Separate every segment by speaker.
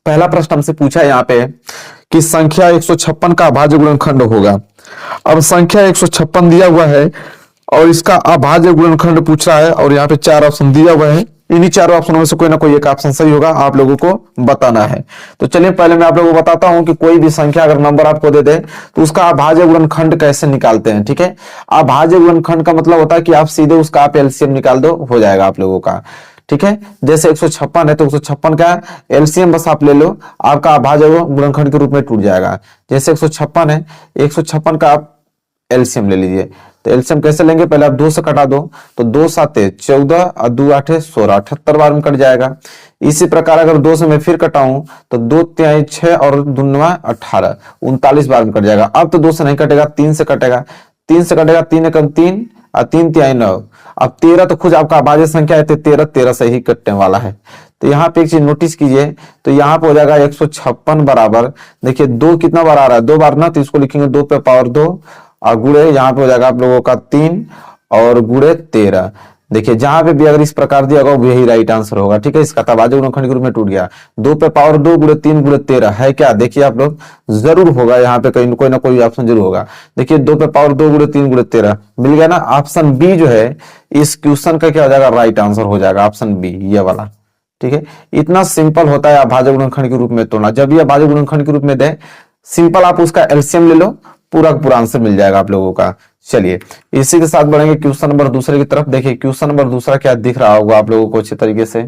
Speaker 1: पहला प्रश्न हमसे पूछा है यहाँ पे कि संख्या 156 का अभाज्य गुणनखंड होगा। अब संख्या 156 दिया हुआ है और इसका अभाज्य गुणनखंड पूछ रहा है और यहाँ पे 4 ऑप्शन दिया हुआ है। इन्हीं चारों ऑप्शनों में से कोई ना कोई एक ऑप्शन सही होगा, आप लोगों को बताना है। तो चलिए पहले मैं आप लोगों को बताता हूं कि कोई भी संख्या अगर नंबर आपको दे दे तो उसका अभाज्य गुणनखंड कैसे निकालते हैं। ठीक है, अभाज्य गुणनखंड का मतलब होता है कि आप सीधे उसका आप एलसीएम निकाल दो, हो जाएगा आप लोगों का। ठीक है, जैसे 156 है तो 156 का एलसीएम बस आप ले लो, आपका अभाज्य गुणनखंड के रूप में टूट जाएगा। जैसे 156 है, 156 का आप एलसीएम ले लीजिए। तो एलसीएम कैसे लेंगे, पहले आप 2 से कटा दो, तो 2 7 14 और 2 8 16, 78 बार में कट जाएगा। इसी प्रकार अगर 2 से मैं फिर कटाऊं तो 2 तिहाई 6 और 2 9 18, 39 बार में कट जाएगा। अब तो 2 से नहीं कटेगा, 3 से कटेगा, 3 से कटेगा, 3 एकम 3 और 3 तिहाई 9। अब 13 तो खुद आपका अभाज्य संख्या है, तो 13 से ही कटने वाला है। तो यहाँ पे एक चीज नोटिस कीजिए, तो यहाँ पे हो जाएगा 156 बराबर, देखिए 2 कितना बार आ रहा है, 2 बार ना, तो इसको लिखेंगे 2 पे पावर 2 और गुड़े यहाँ पे हो जाएगा आप लोगों का 3 और गुड़े 13। देखिए जहां पे भी अगर इस प्रकार दिया होगा वो यही राइट आंसर होगा। ठीक है, इसका अभाज्य गुणनखंड के रूप में टूट गया। 2 पे पावर 2 गुड़े 3 गुड़े 13 है क्या, देखिए आप लोग जरूर होगा, यहाँ पे कहीं कोई ना कोई ऑप्शन जरूर होगा। देखिए 2 पे पावर 2 गुड़े 3 गुड़े 13 मिल गया ना। ऑप्शन बी जो है इस क्वेश्चन का क्या हो जाएगा, राइट आंसर हो जाएगा ऑप्शन बी, ये वाला। ठीक है, इतना सिंपल होता है अभाज्य गुणनखंड के रूप में तोड़ना। जब ये अभाज्य गुणनखंड के रूप में दे, सिंपल आप उसका एलसीएम ले लो, पूरा पूरा आंसर मिल जाएगा आप लोगों का। चलिए इसी के साथ बढ़ेंगे क्वेश्चन नंबर दूसरे की तरफ। देखिए क्वेश्चन नंबर दूसरा क्या दिख रहा होगा आप लोगों को अच्छे तरीके से।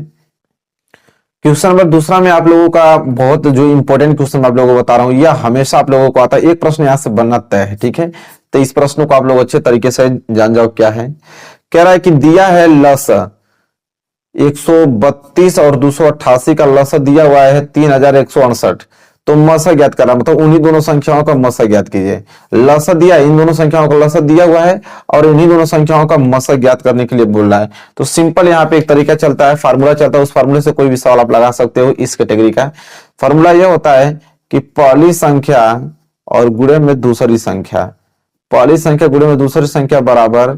Speaker 1: क्वेश्चन नंबर दूसरा में आप लोगों का बहुत जो इंपॉर्टेंट क्वेश्चन आप लोगों को बता रहा हूं, यह हमेशा आप लोगों को आता है। एक प्रश्न यहां से बनना तय है। ठीक है, तो इस प्रश्न को आप लोग अच्छे तरीके से जान जाओ क्या है। कह रहा है कि दिया है लस 132 और 288 का लस दिया हुआ है 3168, तो मसा ज्ञात करना, मतलब उन्हीं दोनों संख्याओं का मसा ज्ञात कीजिए। लसा दिया, इन दोनों संख्याओं का लसा दिया हुआ है और इन्हीं दोनों संख्याओं का मसा ज्ञात करने के लिए बोल रहा है। तो सिंपल यहाँ पे एक तरीका चलता है, फार्मूला चलता है, उस फार्मूले से कोई भी सवाल आप लगा सकते हो। इस कैटेगरी का फार्मूला यह होता है कि पहली संख्या और गुणे में दूसरी संख्या, पहली संख्या गुणे में दूसरी संख्या बराबर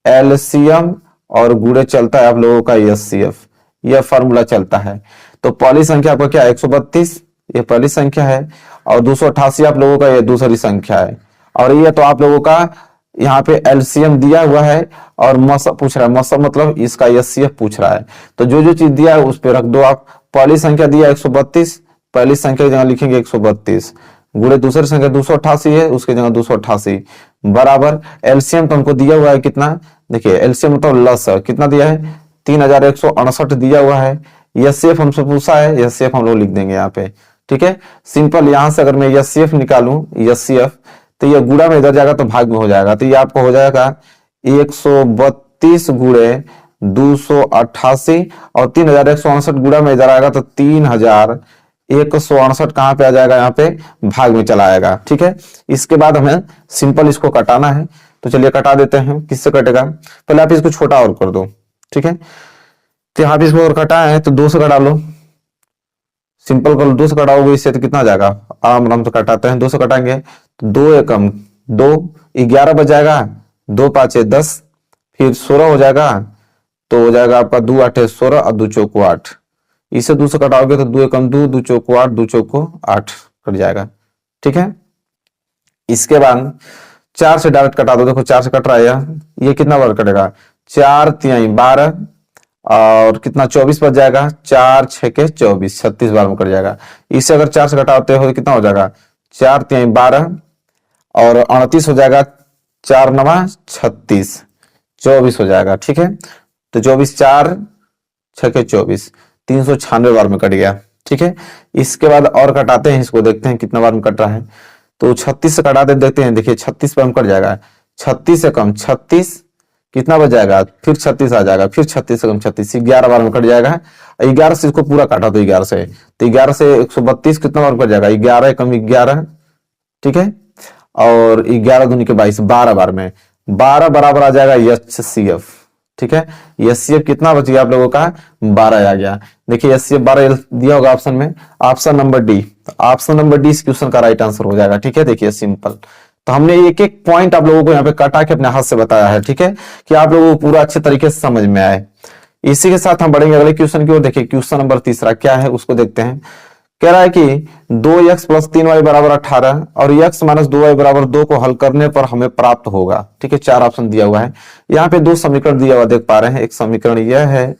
Speaker 1: एलसीएम और गुणे चलता है आप लोगों का एचसीएफ, यह फार्मूला चलता है। तो पहली संख्या आपका क्या, 132 ये पहली संख्या है और 288 आप लोगों का ये दूसरी संख्या है, और ये तो आप लोगों का यहाँ पे एलसीएम दिया हुआ है और मसा पूछ रहा है, मसा मतलब इसका एचसीएफ पूछ रहा है। तो जो जो चीज दिया है उस पे रख दो आप। पहली संख्या दिया 132, पहली संख्या की जगह लिखेंगे 132, गुणे दूसरी संख्या 288 है, उसकी जगह 288 बराबर एलसीएम तो हमको दिया हुआ है कितना, देखिए एलसीएम मतलब लस कितना दिया है 3168 दिया हुआ है। एचसीएफ हमसे पूछा है, एचसीएफ हम लोग लिख देंगे यहाँ पे। ठीक है, सिंपल यहां से अगर मैं एचसीएफ निकालूं एचसीएफ, तो ये गुणा में इधर जाएगा तो भाग में हो जाएगा। तो ये आपको हो जाएगा 132 गुणे 288 और 3168 गुणा में इधर आएगा तो 3168 कहां पे आ जाएगा, यहाँ पे भाग में चला आएगा। ठीक है, इसके बाद हमें सिंपल इसको कटाना है, तो चलिए कटा देते हैं। किससे कटेगा, पहले आप इसको छोटा और कर दो। ठीक है, तो यहाँ पे इसको और कटा है तो 2 से कटा लो, सिंपल कर लो, 2 से कटाओगे इससे तो कितना आ जाएगा, आराम आराम से कटाते हैं। 2 से कटाएंगे तो 2 एकम 2 11 बच जाएगा, 2 5 10, फिर 16 हो जाएगा, तो हो जाएगा आपका 2 8 16 और 2 चौको 8। इसे 2 से कटाओगे तो 2 एकम 2, 2 चौको 8, 2 चौको 8 कट जाएगा। ठीक है, इसके बाद 4 से डायरेक्ट कटा दो, देखो 4 से कट रहा है, ये कितना बार कटेगा, 4 तिहाई 12 और कितना 24 बच जाएगा, 4 6 के 24, 36 बार में कट जाएगा। इसे अगर 4 से घटाते हो तो कितना हो जाएगा, 4 तिहाई 12 और 38 हो जाएगा, 4 9 36, 24 हो जाएगा। ठीक है, तो 24 4 6 के 24, 396 बार में कट गया। ठीक है, इसके बाद और कटाते हैं, इसको देखते हैं कितना बार में कट रहा है। तो 36 से कटाते देखते हैं, देखिए 36 बार में कट जाएगा, 36 से कम 36 कितना बच जाएगा, फिर 36 आ जाएगा, फिर 36 से कम 36, 11 बार में कट जाएगा। 11 से इसको पूरा काटा तो 11 से, तो 11 से 132 कितना बार में कट जाएगा, 11 कम 11। ठीक है, और 11 दूनी के 22, 12 बार में, 12 बराबर आ जाएगा एचसीएफ। ठीक है, एचसीएफ कितना बच गया आप लोगों का, 12 आ गया। देखिए एचसीएफ 12 दिया होगा ऑप्शन में, option number D, option number D इस क्वेश्चन का राइट आंसर हो जाएगा। ठीक है, देखिए सिंपल, तो हमने एक एक पॉइंट आप लोगों को यहाँ पे कटा के अपने हाथ से बताया है। ठीक है, कि आप लोगों को पूरा अच्छे तरीके से समझ में आए। इसी के साथ हम बढ़ेंगे अगले क्वेश्चन की ओर। देखिए क्वेश्चन नंबर तीसरा क्या है उसको देखते हैं। कह रहा है कि 2x प्लस 3y बराबर 18 और x माइनस 2y बराबर 2 को हल करने पर हमें प्राप्त होगा। ठीक है, 4 ऑप्शन दिया हुआ है। यहाँ पे 2 समीकरण दिया हुआ देख पा रहे हैं, एक समीकरण यह है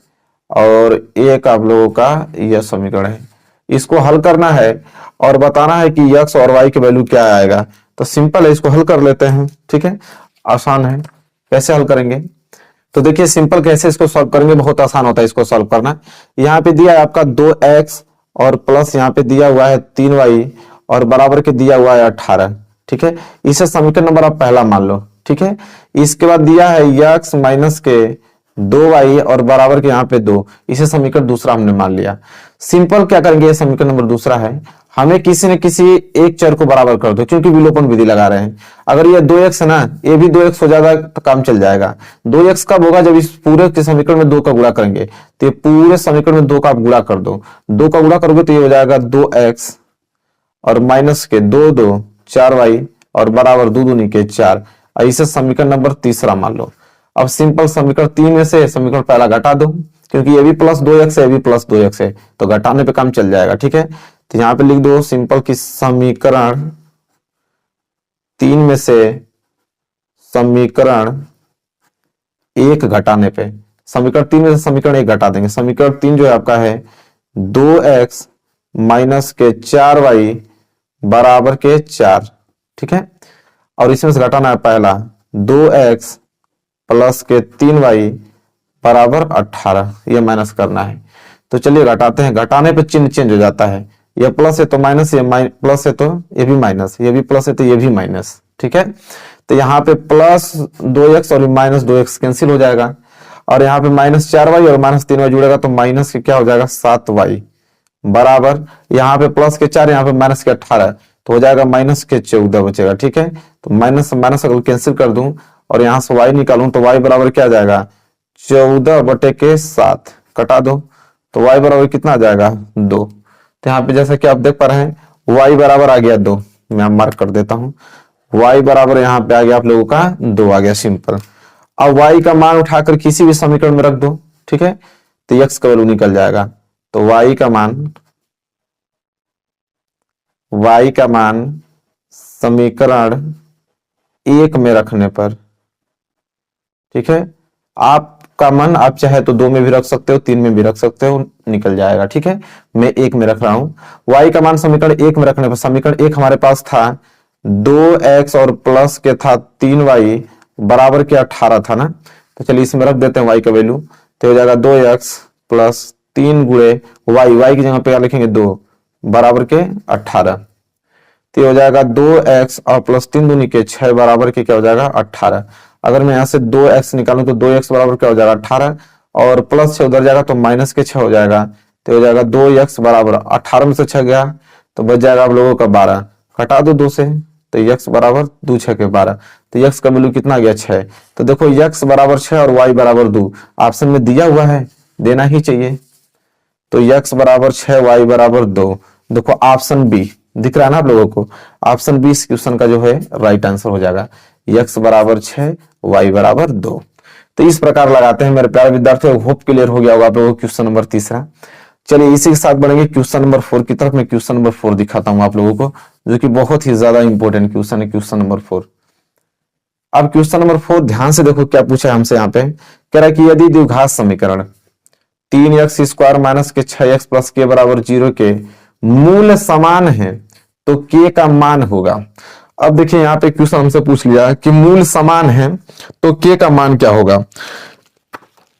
Speaker 1: और एक आप लोगों का यह समीकरण है। इसको हल करना है और बताना है कि x और y की वैल्यू क्या आएगा। तो सिंपल है, इसको हल कर लेते हैं। ठीक है, आसान है। कैसे हल करेंगे तो देखिए, सिंपल कैसे इसको सॉल्व करेंगे, बहुत आसान होता है इसको सॉल्व करना। यहाँ पे दिया है आपका 2x और प्लस यहाँ पे दिया हुआ है 3y और बराबर के दिया हुआ है 18। ठीक है, इसे समीकरण नंबर आप पहला मान लो। ठीक है, इसके बाद दिया है x माइनस के 2y और बराबर के यहाँ पे 2, इसे समीकरण दूसरा हमने मान लिया। सिंपल क्या करेंगे, ये समीकरण नंबर दूसरा है, हमें किसी न किसी एक चर को बराबर कर दो, क्योंकि विलोपन विधि लगा रहे हैं। अगर ये 2x है ना, ये भी 2x हो जाएगा तो काम चल जाएगा। 2x कब होगा, जब इस पूरे के समीकरण में 2 का गुणा करेंगे। तो ये पूरे समीकरण में 2 का आप गुणा कर दो, 2 का गुणा करोगे तो ये हो जाएगा 2x और माइनस के 2 4y और बराबर 2 दूनी के 4। इसे समीकरण नंबर तीसरा मान लो। अब सिंपल समीकरण 3 में से समीकरण पहला घटा दो, क्योंकि ये भी प्लस 2x है, ये भी प्लस 2x है, तो घटाने पे काम चल जाएगा। ठीक है, तो यहां पे लिख दो सिंपल की समीकरण 3 में से समीकरण 1 घटाने पे, समीकरण 3 में से समीकरण 1 घटा देंगे। समीकरण 3 जो है आपका है 2x माइनस के 4y बराबर के 4। ठीक है, और इसमें से घटाना है पहला 2x प्लस के 3y बराबर 18, ये माइनस करना है। तो चलिए घटाते हैं, घटाने पे चिन्ह चेंज हो जाता है, ये प्लस है तो माइनस, ये प्लस है तो ये भी माइनस, ये भी प्लस है तो ये भी माइनस। ठीक है, तो यहाँ पे प्लस 2x और माइनस 2x कैंसिल हो जाएगा, और यहाँ पे माइनस 4y और माइनस 3y जुड़ेगा तो माइनस के क्या हो जाएगा 7y बराबर, यहाँ पे प्लस के 4, यहाँ पे माइनस के 18, तो हो जाएगा माइनस के 14 बचेगा। ठीक है, तो माइनस माइनस अगर कैंसिल कर दूं और यहाँ से y निकालूं तो y बराबर क्या आ जाएगा 14/7, कटा दो तो y बराबर कितना आ जाएगा 2। तो यहाँ पे जैसा कि आप देख पा रहे हैं y बराबर आ गया 2, मैं मार्क कर देता हूं, y बराबर यहाँ पे आ गया आप लोगों का 2 आ गया। सिंपल, अब y का मान उठाकर किसी भी समीकरण में रख दो। ठीक है, तो x का वैल्यू निकल जाएगा, तो y का मान समीकरण 1 में रखने पर, ठीक है, आपका मन आप चाहे तो 2 में भी रख सकते हो, 3 में भी रख सकते हो, निकल जाएगा। ठीक है, मैं 1 में रख रहा हूं। y का मान समीकरण 1 में रखने पर, समीकरण 1 हमारे पास था 2x और प्लस के था 3y बराबर के 18 था ना, तो चलिए इसमें रख देते हैं y का वैल्यू, तो हो जाएगा 2x प्लस 3 गुणे y की जगह पे क्या लिखेंगे 2 बराबर के 18, तो हो जाएगा 2x और प्लस 3 दूनी के 6 बराबर के क्या हो जाएगा 18। अगर मैं यहाँ से 2x निकालूं तो 2x बराबर क्या हो जाएगा 18 और प्लस 6 उधर जाएगा तो माइनस के 6 हो जाएगा, तो हो जाएगा 2x बराबर 18 में से 6 गया तो बच जाएगा आप लोगों का 12, घटा दो 2 से, तो x बराबर 2 6 के 12, तो x का वैल्यू कितना गया 6। तो देखो x बराबर 6 और y बराबर 2 ऑप्शन में दिया हुआ है, देना ही चाहिए। तो x बराबर 6 y बराबर 2, देखो ऑप्शन बी दिख रहा है ना आप लोगों को, ऑप्शन बी इस क्वेश्चन का जो है राइट आंसर हो जाएगा, x बराबर 6 y बराबर 2। तो इस प्रकार लगाते हैं मेरे प्यारे विद्यार्थियों, होप क्लियर हो गया होगा आप लोगों को क्वेश्चन नंबर तीसरा। चलिए इसी के साथ बढ़ेंगे क्वेश्चन नंबर 4 की तरफ। मैं क्वेश्चन नंबर 4 दिखाता हूं आप लोगों को, जो कि बहुत ही ज्यादा इंपॉर्टेंट क्वेश्चन है, क्वेश्चन नंबर 4। अब क्वेश्चन नंबर 4 ध्यान से देखो क्या पूछा है हमसे। यहाँ पे कह रहा है कि यदि द्विघात समीकरण 3x स्क्वायर माइनस के 6x प्लस k बराबर 0 के मूल समान है तो k का मान होगा। अब देखिए यहाँ पे क्वेश्चन हमसे पूछ लिया कि मूल समान है तो k का मान क्या होगा।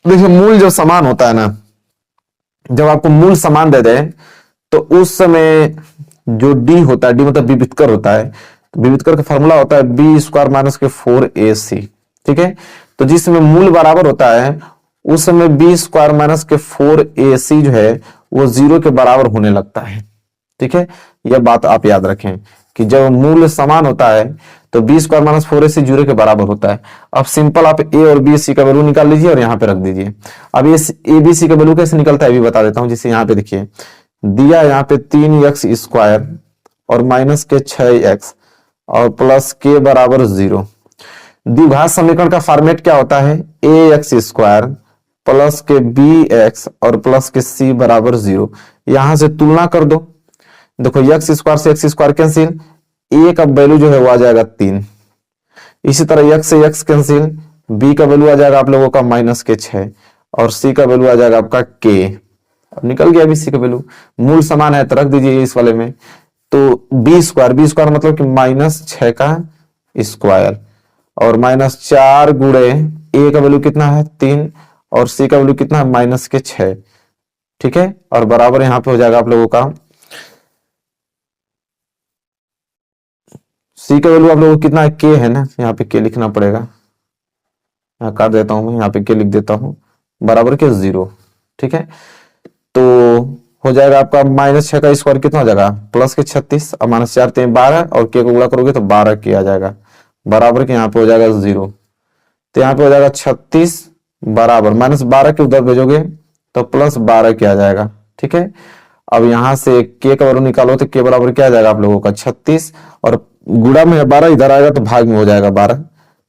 Speaker 1: देखिए मूल जब समान होता है ना, जब आपको मूल समान दे दे तो उस समय जो d होता है, d मतलब विवितकर होता है, तो विवितकर का फॉर्मूला होता है b स्क्वायर माइनस के 4ac। ठीक है, तो जिस समय मूल बराबर होता है उस समय b स्क्वायर माइनस के 4ac जो है वो 0 के बराबर होने लगता है। ठीक है, यह बात आप याद रखें कि जब मूल्य समान होता है तो b स्क्वायर माइनस 4ac 0 के बराबर होता है। अब सिंपल आप a और b c का वैल्यू निकाल लीजिए और यहाँ पे रख दीजिए। अब ये a b c का वैल्यू कैसे निकलता है भी बता देता हूँ। जैसे यहाँ पे देखिए दिया यहाँ पे 3x स्क्वायर और माइनस के 6x और प्लस k बराबर 0। द्विघात समीकरण का फॉर्मेट क्या होता है, ax स्क्वायर प्लस के bx और प्लस के c बराबर 0। यहां से तुलना कर दो, देखो एक्स स्क्वायर से एक्स स्क्वायर कैंसिल, ए का वैल्यू जो है वो आ जाएगा 3। इसी तरह एक्स से एक्स कैंसिल, बी का वैल्यू आ जाएगा आप लोगों का माइनस के 6 और सी का वैल्यू आ जाएगा आपका के। अब निकल गया बी सी का वैल्यू, मूल समान है तो रख दीजिए इस वाले में। तो बी स्क्वायर मतलब कि -6 का स्क्वायर और -4 गुणे ए का वैल्यू कितना है 3 और सी का वैल्यू कितना है -6। ठीक है, और बराबर यहां पे हो जाएगा आप लोगों का सी का वैल्यू आप लोगों को कितना है के है ना, यहाँ पे के लिखना पड़ेगा, यहाँ काट देता हूं मैं, यहाँ पे के लिख देता हूं, बराबर के 0। ठीक है, तो हो जाएगा आपका -6 का स्क्वायर कितना हो जाएगा +36 और -4 3 12 और के को गुणा करोगे तो 12 के आ जाएगा, बराबर के यहाँ पे हो जाएगा 0। तो यहाँ पे हो जाएगा 36 बराबर -12 के उधर भेजोगे तो +12 के आ जाएगा। ठीक है, अब यहां से के का वैल्यू निकालो तो के बराबर क्या आ जाएगा आप लोगों का 36 और गुणा में 12 इधर आएगा तो भाग में हो जाएगा 12,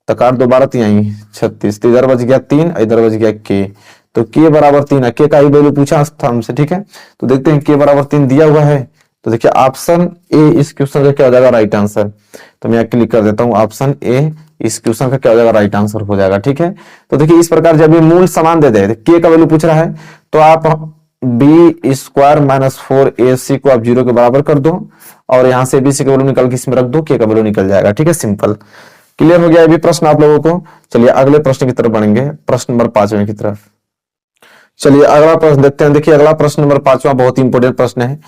Speaker 1: तो काट दो 12 यहीं 36, तो इधर बच गया 3 इधर बच गया के, तो के बराबर 3 है, के का ही वैल्यू पूछा था हमसे। ठीक है, तो देखते हैं के बराबर 3 दिया हुआ है, तो देखिए ऑप्शन ए इस क्वेश्चन का क्या हो जाएगा राइट आंसर। तो मैं क्लिक कर देता हूं, ऑप्शन ए इस क्वेश्चन का क्या हो जाएगा राइट आंसर हो जाएगा। ठीक है, तो देखिए इस प्रकार जब ये मूल समान दे दे, के का वैल्यू पूछ रहा है तो आप बी स्क्वायर -4ac को आप 0 के बराबर कर दो और यहां से bc का वैल्यू निकाल के इसमें रख दो, के का वैल्यू निकल जाएगा। ठीक है, सिंपल क्लियर हो गया ये भी प्रश्न आप लोगों को। चलिए अगले प्रश्न की तरफ बढ़ेंगे, प्रश्न नंबर 5वें की तरफ। चलिए अगला प्रश्न देखते हैं। देखिए अगला प्रश्न नंबर 5वां बहुत इंपोर्टेंट प्रश्न है,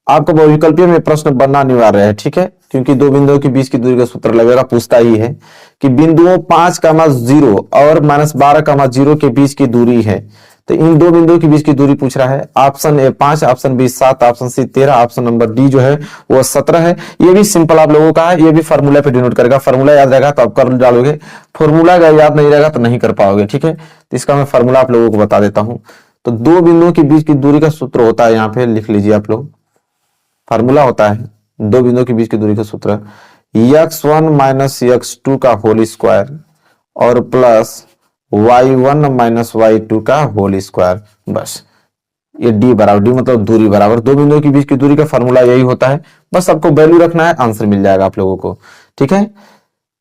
Speaker 1: आपको बहुविकल्पीय में प्रश्न बनना अनिवार्य है। ठीक है, क्योंकि दो बिंदुओं के बीच की दूरी का सूत्र लगेगा, पूछता ही है कि बिंदुओं 5,0 और -12,0 के बीच की दूरी है, तो इन दो बिंदुओं के बीच की दूरी पूछ रहा है। Option A 5, option B 7, option C 13, option number D जो है वो 17 है। ये भी सिंपल आप लोगों का है, ये भी फार्मूला पे डिनोट करेगा, फार्मूला याद रहेगा तो आप कर डालोगे, फार्मूला अगर याद नहीं रहेगा तो नहीं कर पाओगे। ठीक है, तो इसका मैं फार्मूला आप लोगों को बता देता हूं। तो दो बिंदुओं के बीच की दूरी का सूत्र होता है, यहाँ पे लिख लीजिए आप लोग, फार्मूला होता है दो बिंदुओं के बीच की दूरी का सूत्र x1 - x2 का होल स्क्वायर और प्लस y1 - y2 का होल स्क्वायर। बस ये d बराबर, d मतलब दूरी बराबर, दो बिंदुओं के बीच की दूरी का फार्मूला यही होता है। बस सबको वैल्यू रखना है, आंसर मिल जाएगा आप लोगों को। ठीक है,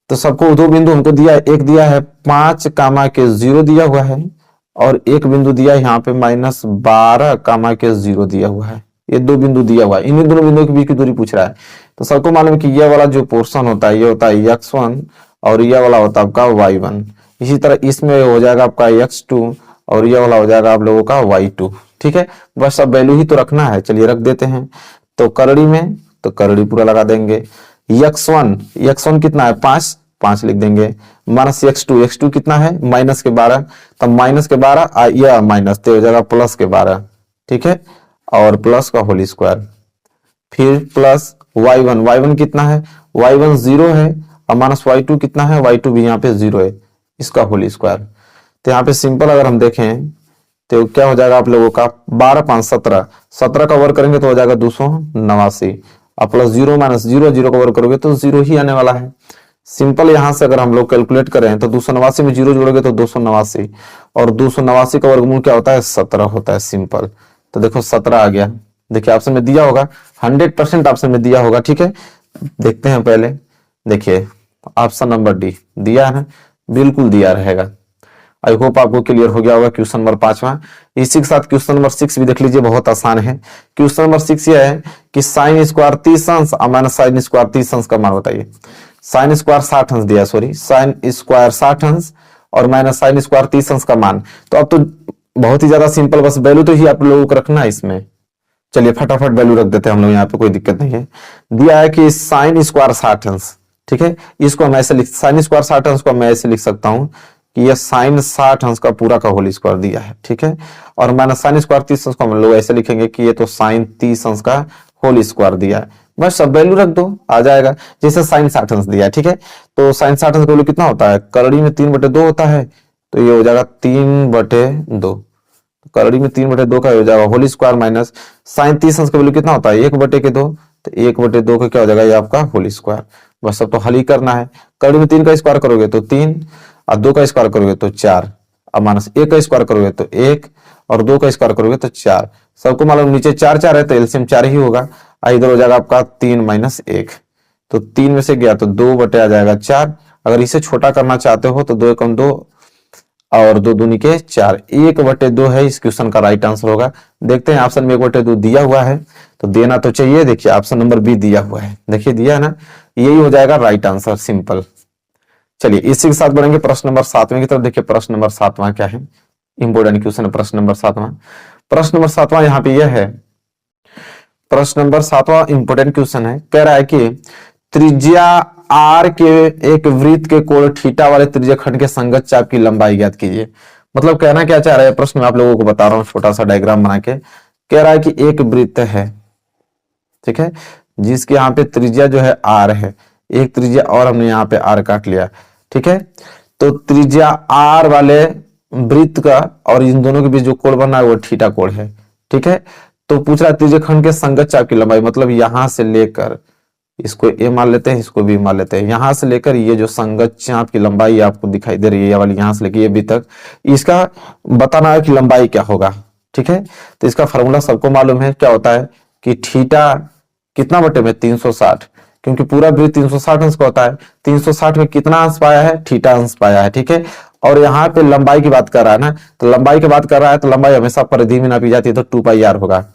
Speaker 1: तो सबको दो बिंदु हमको दिया है, एक दिया है 5,0 दिया हुआ है और एक बिंदु दिया है यहाँ पे -12,0 दिया हुआ है। ये दो बिंदु दिया हुआ है, इन दोनों बिंदुओं के बीच की दूरी पूछ रहा है। तो सबको मालूम है कि ये वाला जो पोर्शन होता है ये होता है x1 और ये वाला होता है आपका y1। इसी तरह इसमें हो जाएगा आपका x2 और ये वाला हो जाएगा आप लोगों का y2। ठीक है, बस सब वैल्यू ही तो रखना है। चलिए रख देते हैं, तो करड़ी में तो करड़ी पूरा लगा देंगे। x1 कितना है 5 लिख देंगे, माइनस x2 कितना है -12, तब -12 या माइनस तो हो जाएगा +12। ठीक है, और प्लस का होल स्क्वायर, फिर प्लस y1 कितना है y1 0 है और -y2 कितना है y2 भी यहाँ पे 0 है, इसका होल स्क्वायर। तो यहाँ पे सिंपल अगर हम देखें तो क्या हो जाएगा आप लोगों का 12 5 17, 17 का वर्ग करेंगे तो हो जाएगा 289 और प्लस 0 - 0 का वर्ग करोगे तो 0 ही आने वाला है। सिंपल यहां से अगर हम लोग कैलकुलेट करें तो 289 में 0 जोड़ोगे तो 289 और 289 का वर्गमूल क्या होता है 17 होता है, सिंपल। तो देखो 17 आ गया, देखिए ऑप्शन में दिया होगा, 100% ऑप्शन में दिया होगा। ठीक है, देखते हैं पहले, देखिए ऑप्शन नंबर डी दिया है, बिल्कुल दिया रहेगा। आई होप आपको क्लियर हो गया होगा क्वेश्चन नंबर 5वां। इसी के साथ क्वेश्चन नंबर 6 भी देख लीजिए, बहुत आसान है। क्वेश्चन नंबर 6 ये है कि साइन स्क्वायर 30 अंश और माइनस साइन स्क्वायर 30 अंश का मान बताइए। साइन स्क्वायर 60 अंश दिया, सॉरी साइन स्क्वायर 60 अंश और माइनस साइन स्क्वायर 30 अंश का मान। तो अब तो बहुत ही ज्यादा सिंपल, बस वैल्यू तो ही आप लोगों को रखना है इसमें। चलिए फटाफट वैल्यू रख देते हैं हम लोग, यहाँ पे कोई दिक्कत नहीं है। दिया है कि साइन स्क्वायर 60 अंश, ठीक है, इसको हम ऐसे साइन स्क्वायर 60 अंश को मैं ऐसे लिख सकता हूँ कि यह साइन 60 अंश का पूरा का होल स्क्वायर दिया है। ठीक है, और माइनस साइन स्क्वायर 30 अंश को हम लोग ऐसे लिखेंगे कि ये तो साइन 30 अंश का होल स्क्वायर दिया है। बस सब वैल्यू रख दो, आ जाएगा। जैसे साइन 60 अंश दिया है, ठीक है, तो साइन 60 अंश का वैल्यू कितना होता है, करड़ी में 3/2 होता है, तो ये हो जाएगा 3/2। करड़ी में 3/2 का हो जाएगा होल स्क्वायर माइनस साइन 30 अंश का वैल्यू कितना होता है 1/2, तो 1/2 का क्या हो जाएगा ये आपका होल स्क्वायर। बस सब तो हल ही करना है। करड़ी में 3 का स्क्वायर करोगे तो 3 और 2 का स्क्वायर करोगे तो 4 और माइनस 1 का स्क्वायर करोगे तो 1 और 2 का स्क्वायर करोगे तो 4। सबको मालूम नीचे 4 4 है तो एलसीएम 4 ही होगा। इधर हो जाएगा आपका 3-1, तो 3 में से गया तो 2 बटे आ जाएगा 4। अगर इसे छोटा करना चाहते हो तो 2 एकम 2 और 2 दूनी के 4, 1/2 है इस क्वेश्चन का राइट आंसर होगा। देखते हैं ऑप्शन में 1/2 दिया हुआ है तो देना तो चाहिए। देखिए ऑप्शन नंबर बी दिया हुआ है, देखिए दिया है ना, यही हो जाएगा राइट आंसर, सिंपल। चलिए इसी के साथ बढ़ेंगे प्रश्न नंबर 7वें की तरफ। देखिए प्रश्न नंबर 7वां क्या है, इंपोर्टेंट क्वेश्चन है प्रश्न नंबर 7वां। प्रश्न नंबर 7वां यहाँ पे यह है, प्रश्न नंबर 7वां इंपोर्टेंट क्वेश्चन है। कह रहा है कि त्रिज्या आर के एक वृत्त के कोण थीटा वाले त्रिज्या खंड के संगत चाप की लंबाई ज्ञात कीजिए। मतलब कहना क्या चाह रहा है प्रश्न में, आप लोगों को बता रहा हूं छोटा सा डायग्राम बना के। कह रहा है कि एक वृत्त है, ठीक है, जिसके यहाँ पे त्रिज्या जो है आर है, एक त्रिज्या और हमने यहाँ पे आर काट लिया, ठीक है। तो त्रिज्या आर वाले वृत्त का और इन दोनों के बीच जो कोण बना है वो थीटा कोण है, ठीक है। तो पूछ रहा है त्रिज्या खंड के संगत चाप की लंबाई, मतलब यहां से लेकर इसको ए मान लेते हैं, इसको बी मान लेते हैं, यहां से लेकर ये जो संगत चाप की लंबाई आपको दिखाई दे रही है, ये वाली यहां से लेकर ये बी तक, इसका बताना है कि लंबाई क्या होगा, ठीक है। तो इसका फॉर्मूला सबको मालूम है, क्या होता है कि थीटा कितना बटे में 360, क्योंकि पूरा वृत्त 360 अंश का होता है, 360 में कितना अंश पाया है, थीटा अंश पाया है, ठीक है। और यहाँ पे लंबाई की बात कर रहा है ना, तो लंबाई की बात कर रहा है तो लंबाई हमेशा परिधि में नापी जाती है, तो 2πr होगा।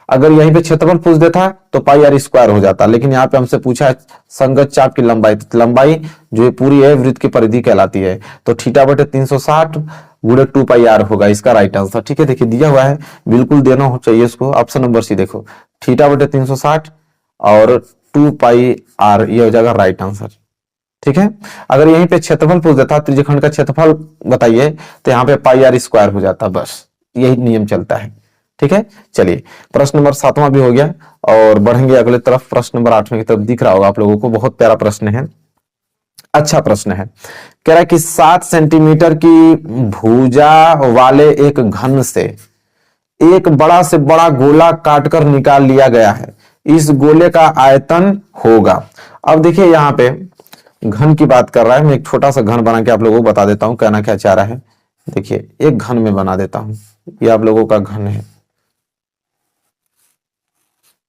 Speaker 1: अगर यहीं पे क्षेत्रफल पूछ देता तो πr² हो जाता, लेकिन यहाँ पे हमसे पूछा है संगत चाप की लंबाई, तो लंबाई जो है पूरी है वृत्त की परिधि कहलाती है, तो थीटा बटे 360 गुणे 2πr होगा इसका राइट आंसर, ठीक है। देखिए दिया हुआ है, बिल्कुल देना हो चाहिए इसको। ऑप्शन नंबर सी देखो, थीटा बटे 360 और 2πr, ये हो जाएगा राइट आंसर, ठीक है। अगर यहीं पे क्षेत्रफल पूछ देता, त्रिज्यखंड का क्षेत्रफल बताइए, तो यहाँ पे πr² हो जाता, बस यही नियम चलता है, ठीक है। चलिए प्रश्न नंबर 7वां भी हो गया और बढ़ेंगे अगले तरफ, प्रश्न नंबर 8वें की तरफ। दिख रहा होगा आप लोगों को, बहुत प्यारा प्रश्न है, अच्छा प्रश्न है। कह रहा है कि 7 सेंटीमीटर की भुजा वाले एक घन से एक बड़ा से बड़ा गोला काटकर निकाल लिया गया है, इस गोले का आयतन होगा। अब देखिए यहाँ पे घन की बात कर रहा है, मैं एक छोटा सा घन बना के आप लोगों को बता देता हूं कहना क्या चाह रहा है। देखिए एक घन में बना देता हूं, ये आप लोगों का घन है,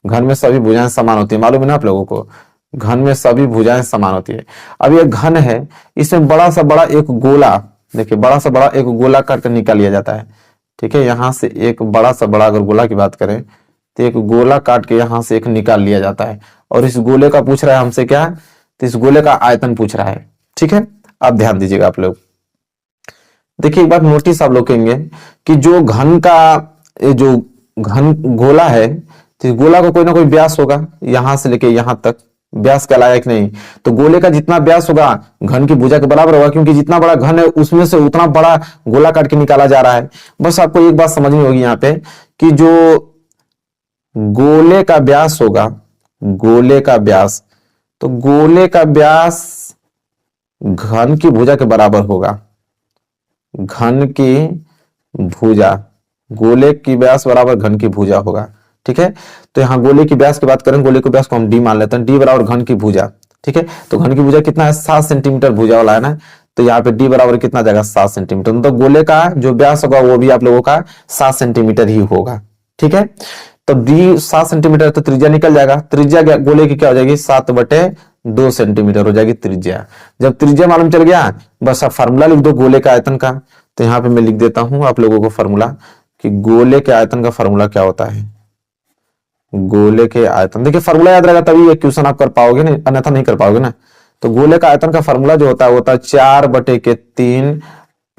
Speaker 1: घन में सभी भुजाएं समान होती है, मालूम है ना आप लोगों को, घन में सभी भुजाएं समान होती है। अब ये घन है, इसमें बड़ा सा बड़ा एक गोला, देखिए बड़ा सा बड़ा एक गोला काट कर निकाल लिया जाता है, ठीक है। यहां से एक बड़ा सा बड़ा अगर गोला की बात करें तो एक गोला काट के यहां से एक निकाल लिया जाता है, और इस गोले का पूछ रहा है हमसे क्या, तो इस गोले का आयतन पूछ रहा है, ठीक है। आप ध्यान दीजिएगा आप लोग, देखिए एक बात नोटिस आप लोग करेंगे कि जो घन का जो घन गोला है, तो गोला का कोई ना कोई व्यास होगा, यहां से लेके यहां तक व्यास कहलाया कि नहीं, तो गोले का जितना व्यास होगा घन की भुजा के बराबर होगा, क्योंकि जितना बड़ा घन है उसमें से उतना बड़ा गोला काट के निकाला जा रहा है। बस आपको एक बात समझनी होगी यहाँ पे कि जो गोले का व्यास होगा, गोले का व्यास, तो गोले का व्यास घन की भुजा के बराबर होगा, घन की भुजा, गोले की व्यास बराबर घन की भुजा होगा, ठीक है। तो यहाँ गोले की व्यास की बात करें, गोले के व्यास को हम डी मान लेते हैं, डी बराबर घन की भुजा, ठीक है। तो घन की भुजा कितना है, 7 सेंटीमीटर भुजा वाला है ना, तो यहाँ पे डी बराबर कितना जाएगा, 7 सेंटीमीटर। मतलब गोले का जो व्यास होगा वो भी आप लोगों का 7 सेंटीमीटर ही होगा, ठीक है। तो डी 7 सेंटीमीटर, तो त्रिज्या निकल जाएगा, त्रिज्या गोले की क्या हो जाएगी, 7/2 सेंटीमीटर हो जाएगी त्रिज्या। जब त्रिज्या मालूम चल गया, बस आप फार्मूला लिख दो गोले का आयतन का। तो यहाँ पे मैं लिख देता हूं आप लोगों को फार्मूला, कि गोले के आयतन का फार्मूला क्या होता है, गोले के आयतन, देखिए फार्मूला याद रहेगा तभी ये क्वेश्चन आप कर पाओगे, नहीं अन्यथा नहीं कर पाओगे ना। तो गोले का आयतन का फार्मूला जो होता है वो होता है 4/3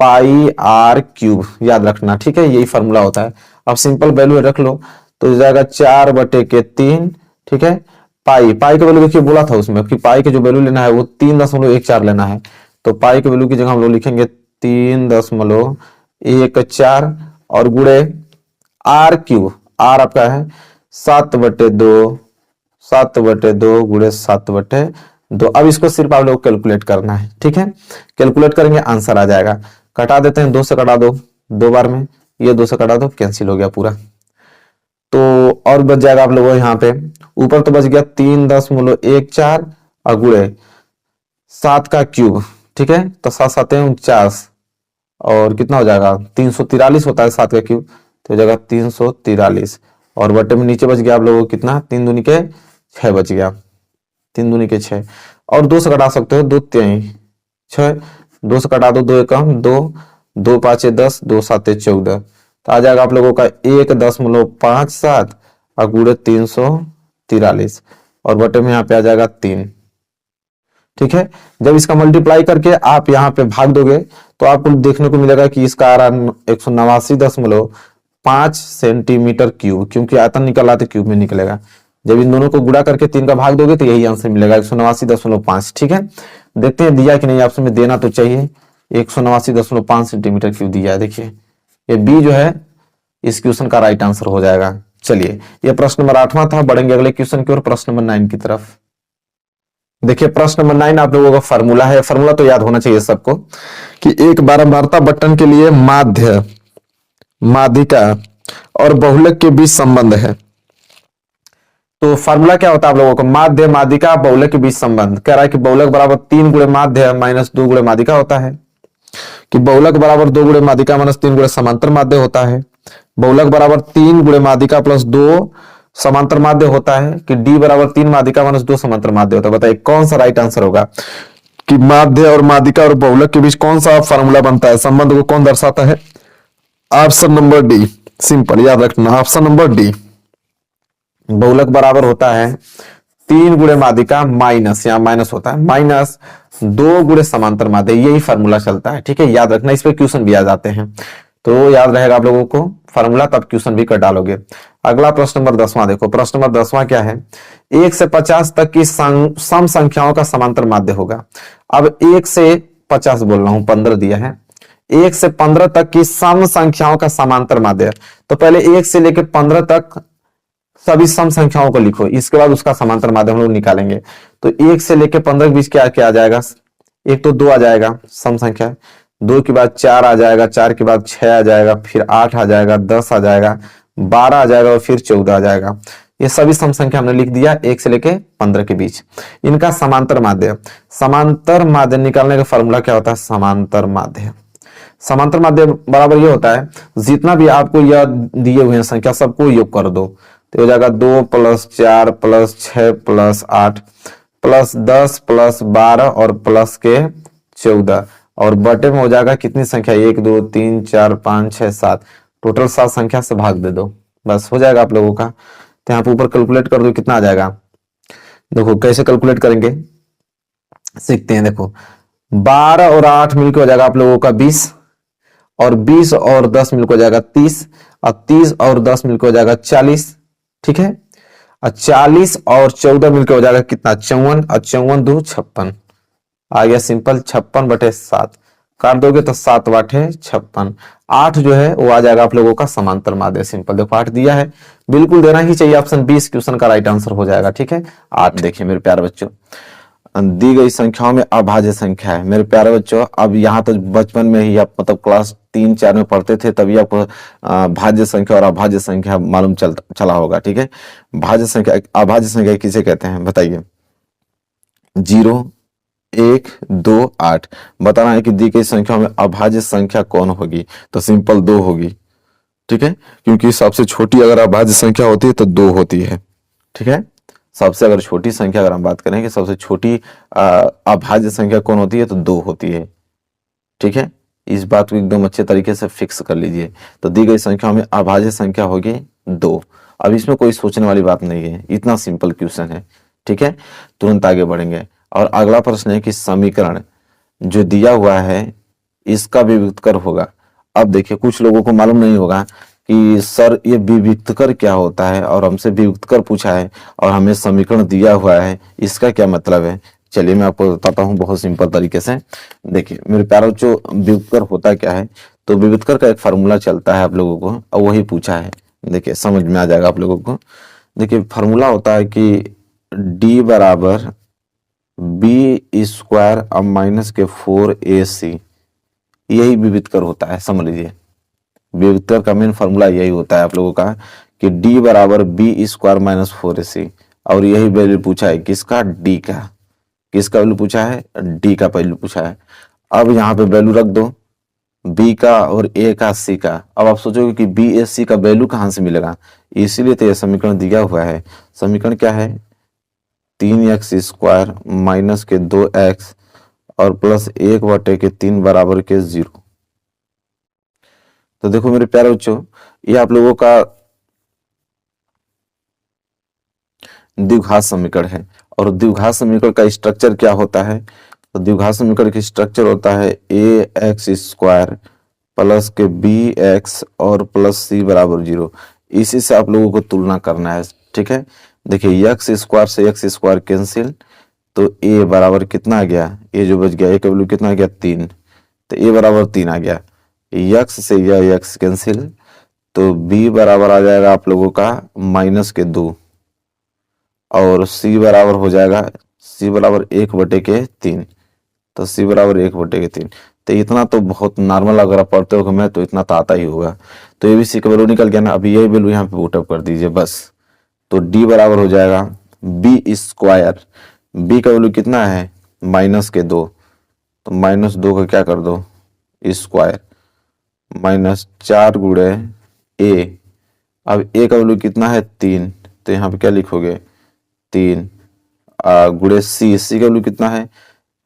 Speaker 1: πr³, याद रखना, ठीक है, यही फार्मूला होता है। अब सिंपल वैल्यू रख लो, तो जाएगा 4/3, ठीक है। पाई का वैल्यू देखिए बोला था उसमें कि पाई के जो वैल्यू लेना है वो 3.14 लेना है, तो पाई के वैल्यू की जगह हम लोग लिखेंगे 3.14 और गुणे r³ r आपका है 7/2 गुणे 7/2। अब इसको सिर्फ आप लोग कैलकुलेट करना है, ठीक है, कैलकुलेट करेंगे आंसर आ जाएगा। कटा देते हैं, 2 से कटा दो, 2 बार में, ये 2 से कटा दो, कैंसिल हो गया पूरा। तो और बच जाएगा आप लोगों यहाँ पे ऊपर तो बच गया 3.14 और गुणे 7 का क्यूब, ठीक है। तो 7 7 49 और कितना हो जाएगा 343 होता है 7 का क्यूब, तो हो जाएगा 343 और बटे में नीचे बच गया आप लोगों को कितना, 3 दूनी के 6 बच गया, 3 दूनी के 6, और 2 से घटा सकते हो, 2 3 6, 2 से घटा दो, 2 एकम 2, 2 5 10, 2 7 14, तो आ जाएगा आप लोगों का 1.57 और गुणे 343, और बटे में यहाँ पे आ जाएगा 3। ठीक है, जब इसका मल्टीप्लाई करके आप यहाँ पे भाग दोगे तो आपको देखने को मिलेगा कि इसका आ रहा 189.5 सेंटीमीटर क्यूब, क्योंकि आयतन निकल रहा तो क्यूब में निकलेगा। जब इन दोनों को गुणा करके 3 का भाग दोगे तो यही आंसर मिलेगा 189.5। ठीक है, देखते हैं दिया कि नहीं, ऑप्शन में देना तो चाहिए। 189.5 सेंटीमीटर क्यूब दिया है, देखिए ये बी जो है इस क्वेश्चन का राइट आंसर हो जाएगा। चलिए, ये प्रश्न नंबर 8वां था, बढ़ेंगे अगले क्वेश्चन की ओर, प्रश्न नंबर 9 की तरफ। देखिए प्रश्न नंबर 9 आप लोगों का फार्मूला है, फार्मूला तो याद होना चाहिए सबको, कि एक बारंबारता बटन के लिए माध्य, माध्यिका और बहुलक के बीच संबंध है। तो फार्मूला क्या होता है आप लोगों को, माध्य, माध्यिका, बहुलक के बीच संबंध। कह रहा है कि बहुलक बराबर 3 गुणे माध्य माइनस 2 गुणे माध्यिका होता है, कि बहुलक बराबर 2 गुणे माध्यिका माइनस 3 गुणे समांतर माध्य होता है, बहुलक बराबर 3 गुणे माध्यिका प्लस 2 समांतर माध्य होता है, कि डी बराबर 3 माध्यिका माइनस 2 समांतर माध्य होता है। बताइए कौन सा राइट आंसर होगा, कि माध्य और माध्यिका और बहुलक के बीच कौन सा फार्मूला बनता है, संबंध को कौन दर्शाता है? ऑप्शन नंबर डी, सिंपल याद रखना, ऑप्शन नंबर डी। बहुलक बराबर होता है 3 गुणे माध्यिका माइनस, यहाँ माइनस होता है, माइनस 2 गुणे समांतर माध्य, यही फार्मूला चलता है। ठीक है, याद रखना, इस पे क्वेश्चन भी आ जाते हैं, तो याद रहेगा आप लोगों को फार्मूला, तब क्वेश्चन भी कर डालोगे। अगला प्रश्न नंबर 10वां देखो, प्रश्न नंबर 10वां क्या है, 1 से 50 तक की सम संख्याओं का समांतर माध्य होगा। अब 1 से 50 बोल रहा हूं, 15 दिया है, 1 से 15 तक की सम संख्याओं का समांतर माध्य। तो पहले 1 से लेकर 15 तक सभी सम संख्याओं को लिखो, इसके बाद उसका समांतर माध्य हम लोग निकालेंगे। तो 1 से लेकर 15 के बीच क्या क्या आ जाएगा, एक तो 2 आ जाएगा सम संख्या, 2 के बाद 4 आ जाएगा, 4 के बाद 6 आ जाएगा, फिर 8 आ जाएगा, 10 आ जाएगा, 12 आ जाएगा और फिर 14 आ जाएगा। ये सभी सम संख्या हमने लिख दिया 1 से लेके 15 के बीच। इनका समांतर माध्य, समांतर माध्य निकालने का फॉर्मूला क्या होता है, समांतर माध्य, समांतर माध्य बराबर ये होता है, जितना भी आपको यह दिए हुए हैं संख्या सबको योग कर दो, तो हो जाएगा 2 + 4 + 6 + 8 + 10 + 12 और प्लस के 14, और बटे में हो जाएगा कितनी संख्या, 1 2 3 4 5 6 7, टोटल 7 संख्या से भाग दे दो, बस हो जाएगा आप लोगों का। तो यहाँ पे ऊपर कैलकुलेट कर दो कितना आ जाएगा, देखो कैसे कैलकुलेट करेंगे सीखते हैं। देखो 12 और 8 मिलकर हो जाएगा आप लोगों का 20, और 20 और 10 मिलकर हो जाएगा 30, और 30 और 10 मिलकर हो जाएगा 40। ठीक है, और 40 और 14 मिलकर हो जाएगा कितना, 54, और 54 2 56 आ गया सिंपल, 56/7 काट दोगे तो 7/56। 8 जो है वो आ जाएगा आप लोगों का समांतर माध्य, सिंपल देखो 8 दिया है, बिल्कुल देना ही चाहिए, ऑप्शन 20 क्वेश्चन का राइट आंसर हो जाएगा। ठीक है, 8 देखिए मेरे प्यारे बच्चों, दी गई संख्याओं में अभाज्य संख्या है। मेरे प्यारे बच्चों, अब यहाँ तो बचपन में ही आप मतलब क्लास 3 4 में पढ़ते थे, तभी आपको भाज्य संख्या और अभाज्य संख्या मालूम चला होगा। ठीक है, भाज्य संख्या, अभाज्य संख्या किसे कहते हैं बताइए, 0 1 2 8 बताना है कि दी गई संख्याओं में अभाज्य संख्या कौन होगी, तो सिंपल 2 होगी। ठीक है, क्योंकि सबसे छोटी अगर अभाज्य संख्या होती है तो 2 होती है। ठीक है, सबसे अगर छोटी संख्या अगर हम बात करें कि सबसे छोटी अभाज्य संख्या कौन होती है, तो 2 होती है। ठीक है, इस बात को एकदम अच्छे तरीके से फिक्स कर लीजिए। तो दी गई संख्याओं में अभाज्य संख्या होगी 2। अब इसमें कोई सोचने वाली बात नहीं है, इतना सिंपल क्वेश्चन है। ठीक है, तुरंत आगे बढ़ेंगे, और अगला प्रश्न है कि समीकरण जो दिया हुआ है इसका विविक्तकर होगा। अब देखिए कुछ लोगों को मालूम नहीं होगा कि सर ये विविक्तकर क्या होता है, और हमसे विविक्तकर पूछा है और हमें समीकरण दिया हुआ है, इसका क्या मतलब है। चलिए मैं आपको बताता हूँ बहुत सिंपल तरीके से। देखिए मेरे प्यारों, जो विविक्तकर होता क्या है, तो विविक्तकर का एक फार्मूला चलता है आप लोगों को, और वही पूछा है। देखिए समझ में आ जाएगा आप लोगों को। देखिए फार्मूला होता है कि डी बराबर b² अब माइनस के 4ac, यही विविक्तकर होता है, समझ लीजिए। विविक्तकर का मेन फार्मूला यही होता है आप लोगों का, कि d बराबर b² - 4ac, और यही वैल्यू पूछा है किसका, d का। किसका वैल्यू पूछा है, d का वैल्यू पूछा है। अब यहाँ पे वैल्यू रख दो,
Speaker 2: बी का और ए का सी का। अब आप सोचोगे कि बी ए सी का वैल्यू कहाँ से मिलेगा, इसीलिए तो यह समीकरण दिया हुआ है। समीकरण क्या है, 3x² माइनस के 2x और प्लस 1/3 बराबर के 0। तो देखो मेरे प्यारे बच्चों, ये आप लोगों का द्विघात समीकरण है। और द्विघात समीकरण का स्ट्रक्चर क्या होता है, तो द्विघात समीकरण की स्ट्रक्चर होता है ax² प्लस के bx और प्लस c बराबर 0। इसी से आप लोगों को तुलना करना है, ठीक है। देखिए x² से x² कैंसिल, तो a बराबर कितना आ गया, a जो बच गया, a का वैल्यू कितना आ गया 3, तो a बराबर 3 आ गया। x से यह x कैंसिल, तो b बराबर आ जाएगा आप लोगों का -2 और c बराबर हो जाएगा, c बराबर 1/3, तो c बराबर 1/3। तो इतना तो बहुत नॉर्मल, अगर आप पढ़ते हो मैं तो इतना तो आता ही होगा। तो ये भी c का वैल्यू निकल गया ना। अभी यही वैल्यू यहाँ पे पुटअप कर दीजिए बस। तो d बराबर हो जाएगा b², b का वैल्यू कितना है -2, तो -2 का क्या कर दो स्क्वायर, -4 गुणे a। अब a का वैल्यू कितना है 3, तो यहाँ पे क्या लिखोगे 3 गुणे c का वैल्यू कितना है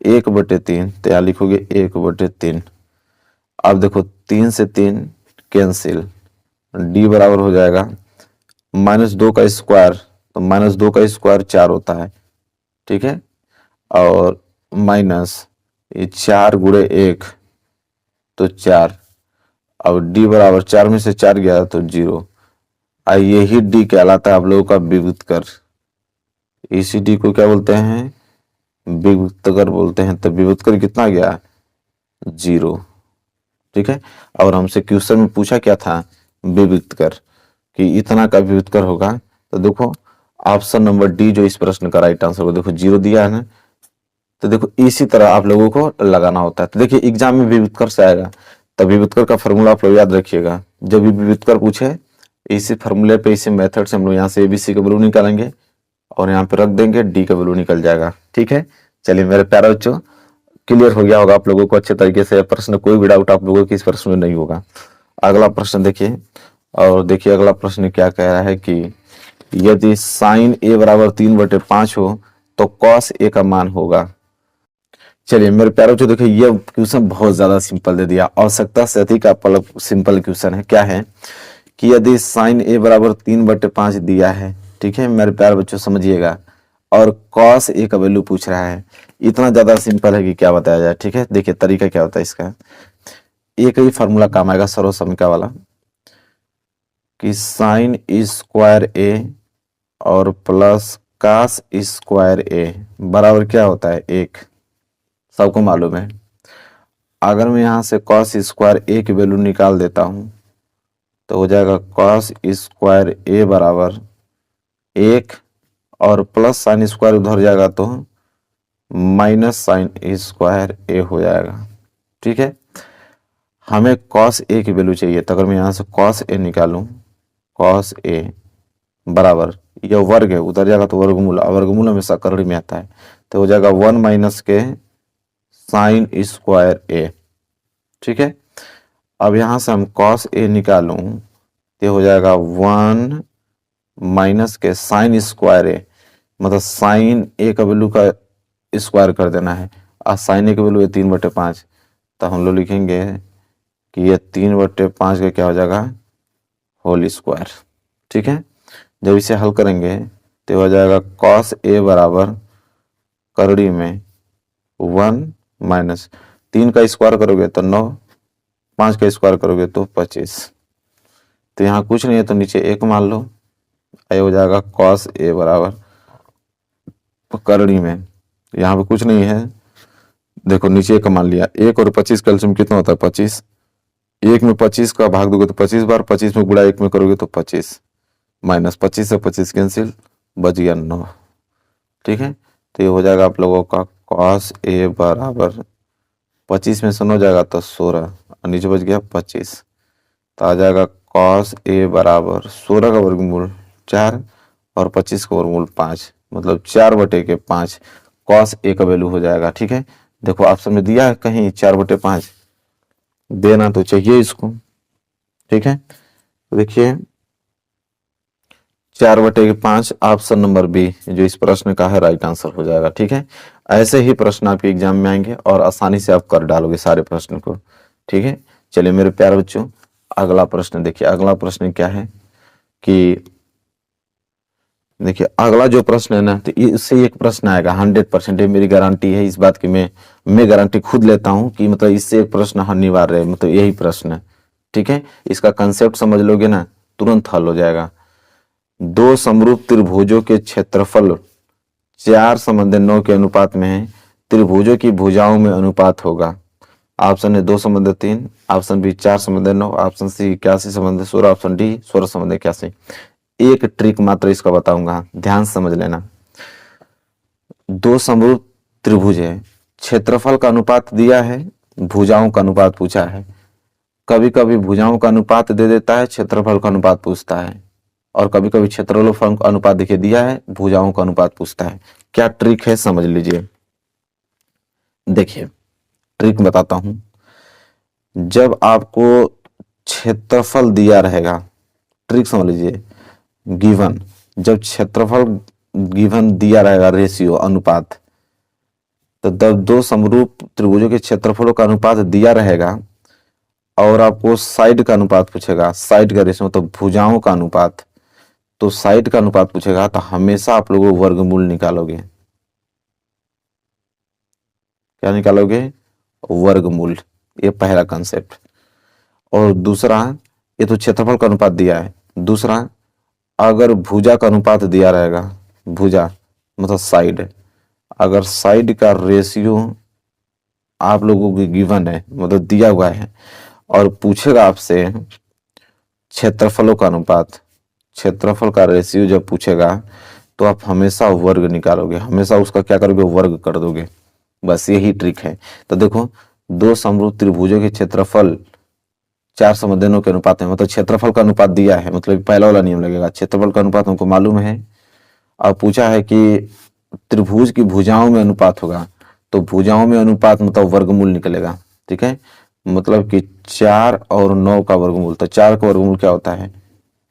Speaker 2: 1/3, तो यहाँ लिखोगे 1/3। अब देखो 3 से 3 कैंसिल, d बराबर हो जाएगा -2 का स्क्वायर, तो -2 का स्क्वायर 4 होता है, ठीक है। और माइनस ये 4 गुणे 1 तो 4। अब d बराबर 4 में से 4 गया तो 0। यही d कहलाता है आप लोगों का विभुतकर। इसी d को क्या बोलते हैं, विभुतकर बोलते हैं। तो विभुतकर कितना गया 0, ठीक है। और हमसे क्वेश्चन में पूछा क्या था, विभुतकर, कि इतना का विभुतकर होगा। तो देखो ऑप्शन नंबर डी जो इस प्रश्न का राइट आंसर हो, देखो 0 दिया है ना। तो देखो इसी तरह आप लोगों को लगाना होता है। तो देखिए एग्जाम में विभुतकर से आएगा, तब विभुतकर का फॉर्मूला आप लोग याद रखिएगा। जब भी विभुतकर पूछे, इसी फॉर्मूले पे, इसी मेथड से हम लोग यहाँ से एबीसी का वैल्यू निकालेंगे और यहाँ पे रख देंगे, डी का वैल्यू निकल जाएगा, ठीक है। चलिए मेरे प्यारे बच्चों, क्लियर हो गया होगा आप लोगों को अच्छे तरीके से प्रश्न, कोई भी डाउट आप लोगों को इस प्रश्न में नहीं होगा। अगला प्रश्न देखिए, और देखिए अगला प्रश्न क्या कह रहा है कि यदि साइन ए बराबर 3/5 हो तो कॉस ए का मान होगा। चलिए मेरे प्यारे बच्चों, देखिए ये क्वेश्चन बहुत ज्यादा सिंपल दे दिया, आवश्यकता से अधिक आप सिंपल क्वेश्चन है। क्या है कि यदि साइन ए बराबर 3/5 दिया है, ठीक है मेरे प्यारे बच्चों समझिएगा, और कॉस ए का वैल्यू पूछ रहा है, इतना ज्यादा सिंपल है कि क्या बताया जाए, ठीक है। देखिए तरीका क्या होता है इसका, एक ही फॉर्मूला काम आएगा सर्वसमीका वाला, कि साइन स्क्वायर ए और प्लस कास स्क्वायर ए बराबर क्या होता है 1, सबको मालूम है। अगर मैं यहां से कॉस स्क्वायर ए की वैल्यू निकाल देता हूं, तो हो जाएगा कॉस स्क्वायर ए बराबर 1 और प्लस साइन स्क्वायर उधर जाएगा तो माइनस साइन स्क्वायर ए हो जाएगा, ठीक है। हमें कॉस ए की वैल्यू चाहिए, तो अगर मैं यहां से कॉस ए निकालूं, कॉस ए बराबर, यह वर्ग है उधर जाएगा तो वर्गमूल, वर्गमूल हमेशा कड़ी में आता है, तो हो जाएगा 1 माइनस के साइन स्क्वायर ए, ठीक है। अब यहां से हम कॉस ए निकालूं तो हो जाएगा 1 माइनस के साइन स्क्वायर ए, मतलब साइन ए का वैल्यू का स्क्वायर कर देना है, और साइन ए का वैल्यू है 3/5, तो हम लोग लिखेंगे कि ये 3/5 का क्या हो जाएगा होल स्क्वायर, ठीक है। जब इसे हल करेंगे तो हो जाएगा कॉस ए बराबर करड़ी में 1 माइनस 3 का स्क्वायर करोगे तो 9, 5 का स्क्वायर करोगे तो 25, तो यहाँ कुछ नहीं है तो नीचे 1 मान लो, ये हो जाएगा कॉस ए बराबर करड़ी में, यहाँ पे कुछ नहीं है, देखो नीचे 1 मान लिया, 1 और 25 कैल्शियम कितना होता है 25, 1 में 25 का भाग दोगे तो 25 बार, 25 में गुणा 1 में करोगे तो 25, माइनस 25 से 25 कैंसिल, बच गया 9, ठीक है। तो ये हो जाएगा आप लोगों का कॉस ए बराबर 25 में से 9 जाएगा तो 16 और नीचे बच गया 25, तो आ जाएगा कॉस ए बराबर 16 का वर्गमूल 4 और 25 का वर्गमूल 5, मतलब 4/5 कॉस ए का वैल्यू हो जाएगा, ठीक है। देखो ऑप्शन में दिया है कहीं 4/5, देना तो चाहिए इसको, ठीक है। तो देखिए 4/5 ऑप्शन नंबर बी जो इस प्रश्न का है राइट आंसर हो जाएगा, ठीक है। ऐसे ही प्रश्न आपके एग्जाम में आएंगे और आसानी से आप कर डालोगे सारे प्रश्न को, ठीक है। चलिए मेरे प्यारे बच्चों, अगला प्रश्न देखिए। अगला प्रश्न क्या है कि देखिए अगला जो प्रश्न है ना, तो इससे एक प्रश्न आएगा 100%, मेरी गारंटी है इस बात की, मैं गारंटी खुद लेता हूं कि मतलब इससे एक प्रश्न अनिवार्य है, मतलब यही प्रश्न है, ठीक है। इसका कंसेप्ट समझ लोगे ना, तुरंत हल हो जाएगा। दो समरूप त्रिभुजों के क्षेत्रफल 4:9 के अनुपात में है, त्रिभुजों की भुजाओं में अनुपात होगा। ऑप्शन है 2:3, option B 4:9, option C 81:16, option D 16:81। एक ट्रिक मात्र इसका बताऊंगा, ध्यान से समझ लेना। दो समरूप त्रिभुज है, क्षेत्रफल का अनुपात दिया है, भुजाओं का अनुपात पूछा है। कभी कभी भुजाओं का अनुपात दे देता है, क्षेत्रफल का अनुपात पूछता है, और कभी कभी क्षेत्रफल का अनुपात देखिए दिया है, भुजाओं का अनुपात पूछता है। क्या ट्रिक है समझ लीजिए। देखिए ट्रिक बताता हूं। जब आपको क्षेत्रफल दिया रहेगा, ट्रिक समझ लीजिए, गिवन, जब क्षेत्रफल गिवन दिया रहेगा, रेशियो अनुपात, तो जब दो समरूप त्रिभुजों के क्षेत्रफलों का अनुपात दिया रहेगा और आपको साइड का अनुपात पूछेगा, साइड का रेशियो तो भुजाओं का अनुपात, तो साइड का अनुपात पूछेगा तो हमेशा आप लोगों वर्गमूल निकालोगे। क्या निकालोगे? वर्गमूल। ये पहला कंसेप्ट। और दूसरा, ये तो क्षेत्रफल का अनुपात दिया है। दूसरा, अगर भुजा का अनुपात दिया रहेगा, भुजा मतलब साइड, अगर साइड का रेशियो आप लोगों को गिवन है, मतलब दिया हुआ है, और पूछेगा आपसे क्षेत्रफलों का अनुपात, क्षेत्रफल का रेशियो जब पूछेगा तो आप हमेशा वर्ग निकालोगे, हमेशा उसका क्या करोगे? वर्ग कर दोगे। बस यही ट्रिक है। तो देखो, दो समरूप त्रिभुजों के क्षेत्रफल 4:9 के अनुपात में, मतलब क्षेत्रफल का अनुपात दिया है, मतलब पहला वाला नियम लगेगा, क्षेत्रफल का अनुपात हमको मालूम है, और पूछा है कि त्रिभुज की भुजाओं में अनुपात होगा, तो भुजाओं में अनुपात मतलब वर्गमूल निकलेगा, ठीक है। मतलब कि 4 और 9 का वर्गमूल, तो 4 का वर्गमूल क्या होता है?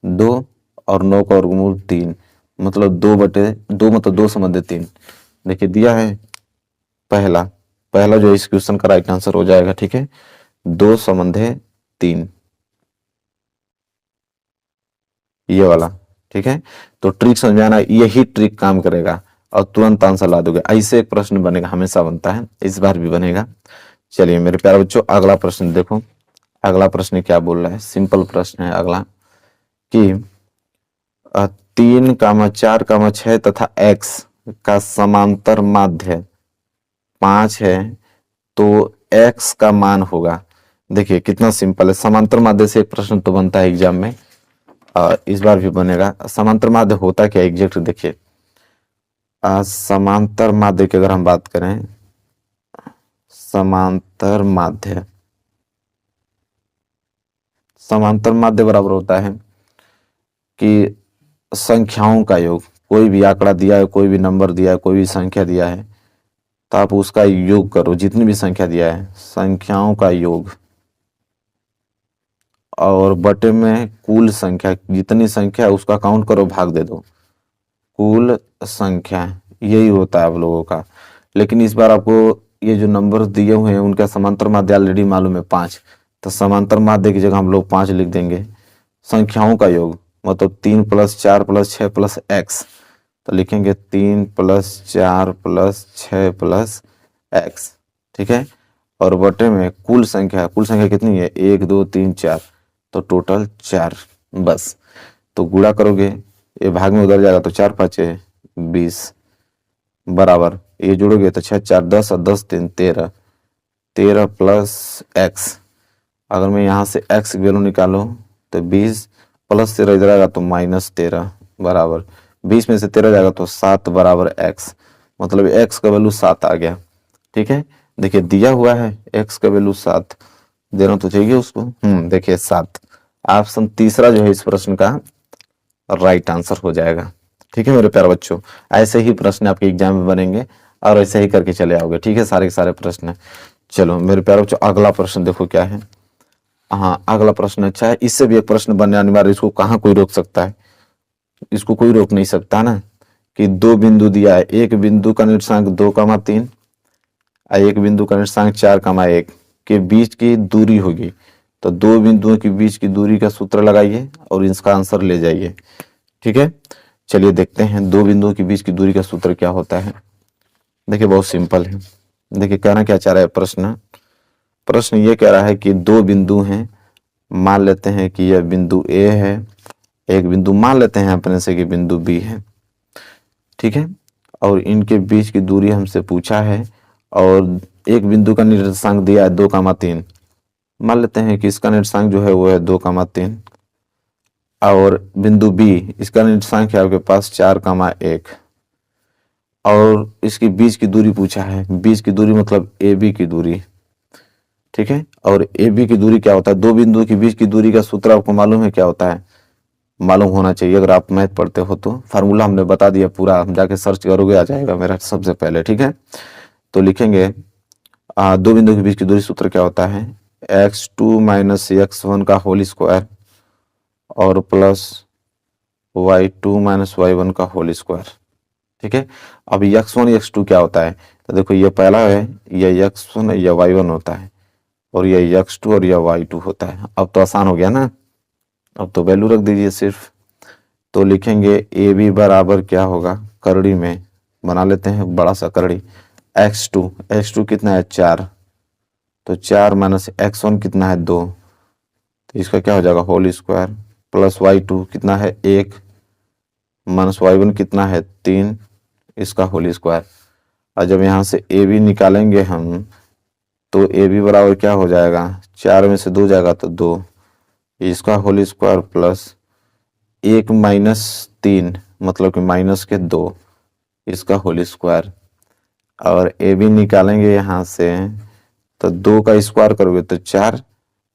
Speaker 2: 2, और 9 का वर्गमूल 3, मतलब 2/2, मतलब 2/3। देखिए दिया है पहला जो इस क्वेश्चन का राइट आंसर हो जाएगा, ठीक है, 2/3, ये वाला, ठीक है। तो ट्रिक समझ में आना, यही ट्रिक काम करेगा और तुरंत आंसर ला दोगे। ऐसे एक प्रश्न बनेगा, हमेशा बनता है, इस बार भी बनेगा। चलिए मेरे प्यारे बच्चों, अगला प्रश्न देखो। अगला प्रश्न क्या बोल रहा है? सिंपल प्रश्न है अगला कि 3, 4, 6 तथा x का समांतर माध्य 5 है, तो x का मान होगा। देखिए कितना सिंपल है। समांतर माध्य से एक प्रश्न तो बनता है एग्जाम में, इस बार भी बनेगा। समांतर माध्य होता क्या एग्जैक्ट देखिए। समांतर माध्य की अगर हम बात करें, समांतर माध्य बराबर होता है कि संख्याओं का योग। कोई भी आंकड़ा दिया है, कोई भी नंबर दिया है, कोई भी संख्या दिया है, तो आप उसका योग करो, जितनी भी संख्या दिया है संख्याओं का योग, और बटे में कुल संख्या, जितनी संख्या है उसका काउंट करो, भाग दे दो, कुल संख्या, यही होता है आप लोगों का। लेकिन इस बार आपको ये जो नंबर दिए हुए हैं उनका समांतर माध्य ऑलरेडी मालूम है 5, तो समांतर माध्य की जगह हम लोग 5 लिख देंगे। संख्याओं का योग मतलब 3 + 4 + 6 + x, तो लिखेंगे 3 + 4 + 6 + x, ठीक है। और बटे में कुल संख्या कितनी है? 1 2 3 4, तो टोटल 4। बस, तो गुणा करोगे, ये भाग में उधर जाएगा, तो 4 × 5 = 20, बराबर ये जोड़ोगे तो 6 × 4 = 10, और 10 × 3 = 13, 13 + x। अगर मैं यहाँ से x की वैल्यू निकालो तो 20 + 13 इधर आएगा तो -13, बराबर 20 में से 13 जाएगा तो 7 बराबर x, मतलब x का वैल्यू 7 आ गया, ठीक है। देखिए दिया हुआ है x का वैल्यू 7, देना तो चाहिए उसको। देखिए 7, ऑप्शन तीसरा जो है इस प्रश्न का राइट आंसर हो जाएगा, ठीक है मेरे प्यारे बच्चों। ऐसे ही प्रश्न आपके एग्जाम में बनेंगे और ऐसे ही करके चले आओगे, ठीक है, सारे के सारे प्रश्न। चलो मेरे प्यारे बच्चों, अगला प्रश्न देखो क्या है। हाँ, अगला प्रश्न अच्छा है, इससे भी एक प्रश्न बनने अनिवार्य, इसको कहाँ कोई रोक सकता है, इसको कोई रोक नहीं सकता ना, कि दो बिंदु दिया है, एक बिंदु का निर्देशांक 2,3 और एक बिंदु का निर्देशांक 4,1 के बीच की दूरी होगी, तो दो बिंदुओं के बीच की दूरी का सूत्र लगाइए और इसका आंसर ले जाइए। ठीक है, चलिए देखते हैं दो बिंदुओं के बीच की दूरी का सूत्र क्या होता है। देखिए बहुत सिंपल है, देखिए कहना क्या चाह रहा है प्रश्न ये कह रहा है कि दो बिंदु हैं, मान लेते हैं कि यह बिंदु ए है, एक बिंदु मान लेते हैं अपने से कि बिंदु बी है। ठीक है, और इनके बीच की दूरी हमसे पूछा है, और एक बिंदु का निर्देशांक दिया है 2,3, मान लेते हैं कि इसका निर्देशांक जो है वो है 2,3, और बिंदु बी इसका निर्देशांक है आपके पास 4,1, और इसकी बीच की दूरी पूछा है, बीच की दूरी मतलब ए बी की दूरी। ठीक है, और ए बी की दूरी क्या होता है, दो बिंदुओं के बीच की दूरी का सूत्र आपको मालूम है क्या होता है, मालूम होना चाहिए, अगर आप मैथ पढ़ते हो तो फार्मूला हमने बता दिया पूरा, हम जाके सर्च करोगे आ जाएगा मेरा सबसे पहले। ठीक है, तो लिखेंगे दो बिंदुओं के बीच की दूरी सूत्र क्या होता है, x2 माइनस x1 का होल स्क्वायर और प्लस y2 माइनस y1 का होल स्क्वायर। ठीक है, अब x1 x2 क्या होता है, तो देखो ये पहला है, ये x1 या y1 होता है, और ये x2 और यह y2 होता है। अब तो आसान हो गया ना, अब तो वैल्यू रख दीजिए सिर्फ, तो लिखेंगे ए बी बराबर क्या होगा, करड़ी में बना लेते हैं बड़ा सा करड़ी, x2 कितना है 4, तो 4 माइनस x1 कितना है 2, तो इसका क्या हो जाएगा होल स्क्वायर, प्लस y2 कितना है 1 माइनस y1 कितना है 3, इसका होल स्क्वायर। और जब यहाँ से ए बी निकालेंगे हम, तो ए बी बराबर क्या हो जाएगा, 4 में से 2 जाएगा तो 2, इसका होल स्क्वायर प्लस 1 माइनस 3 मतलब कि माइनस के 2, इसका होल स्क्वायर। और ए बी निकालेंगे यहाँ से, तो 2 का स्क्वायर करोगे तो 4,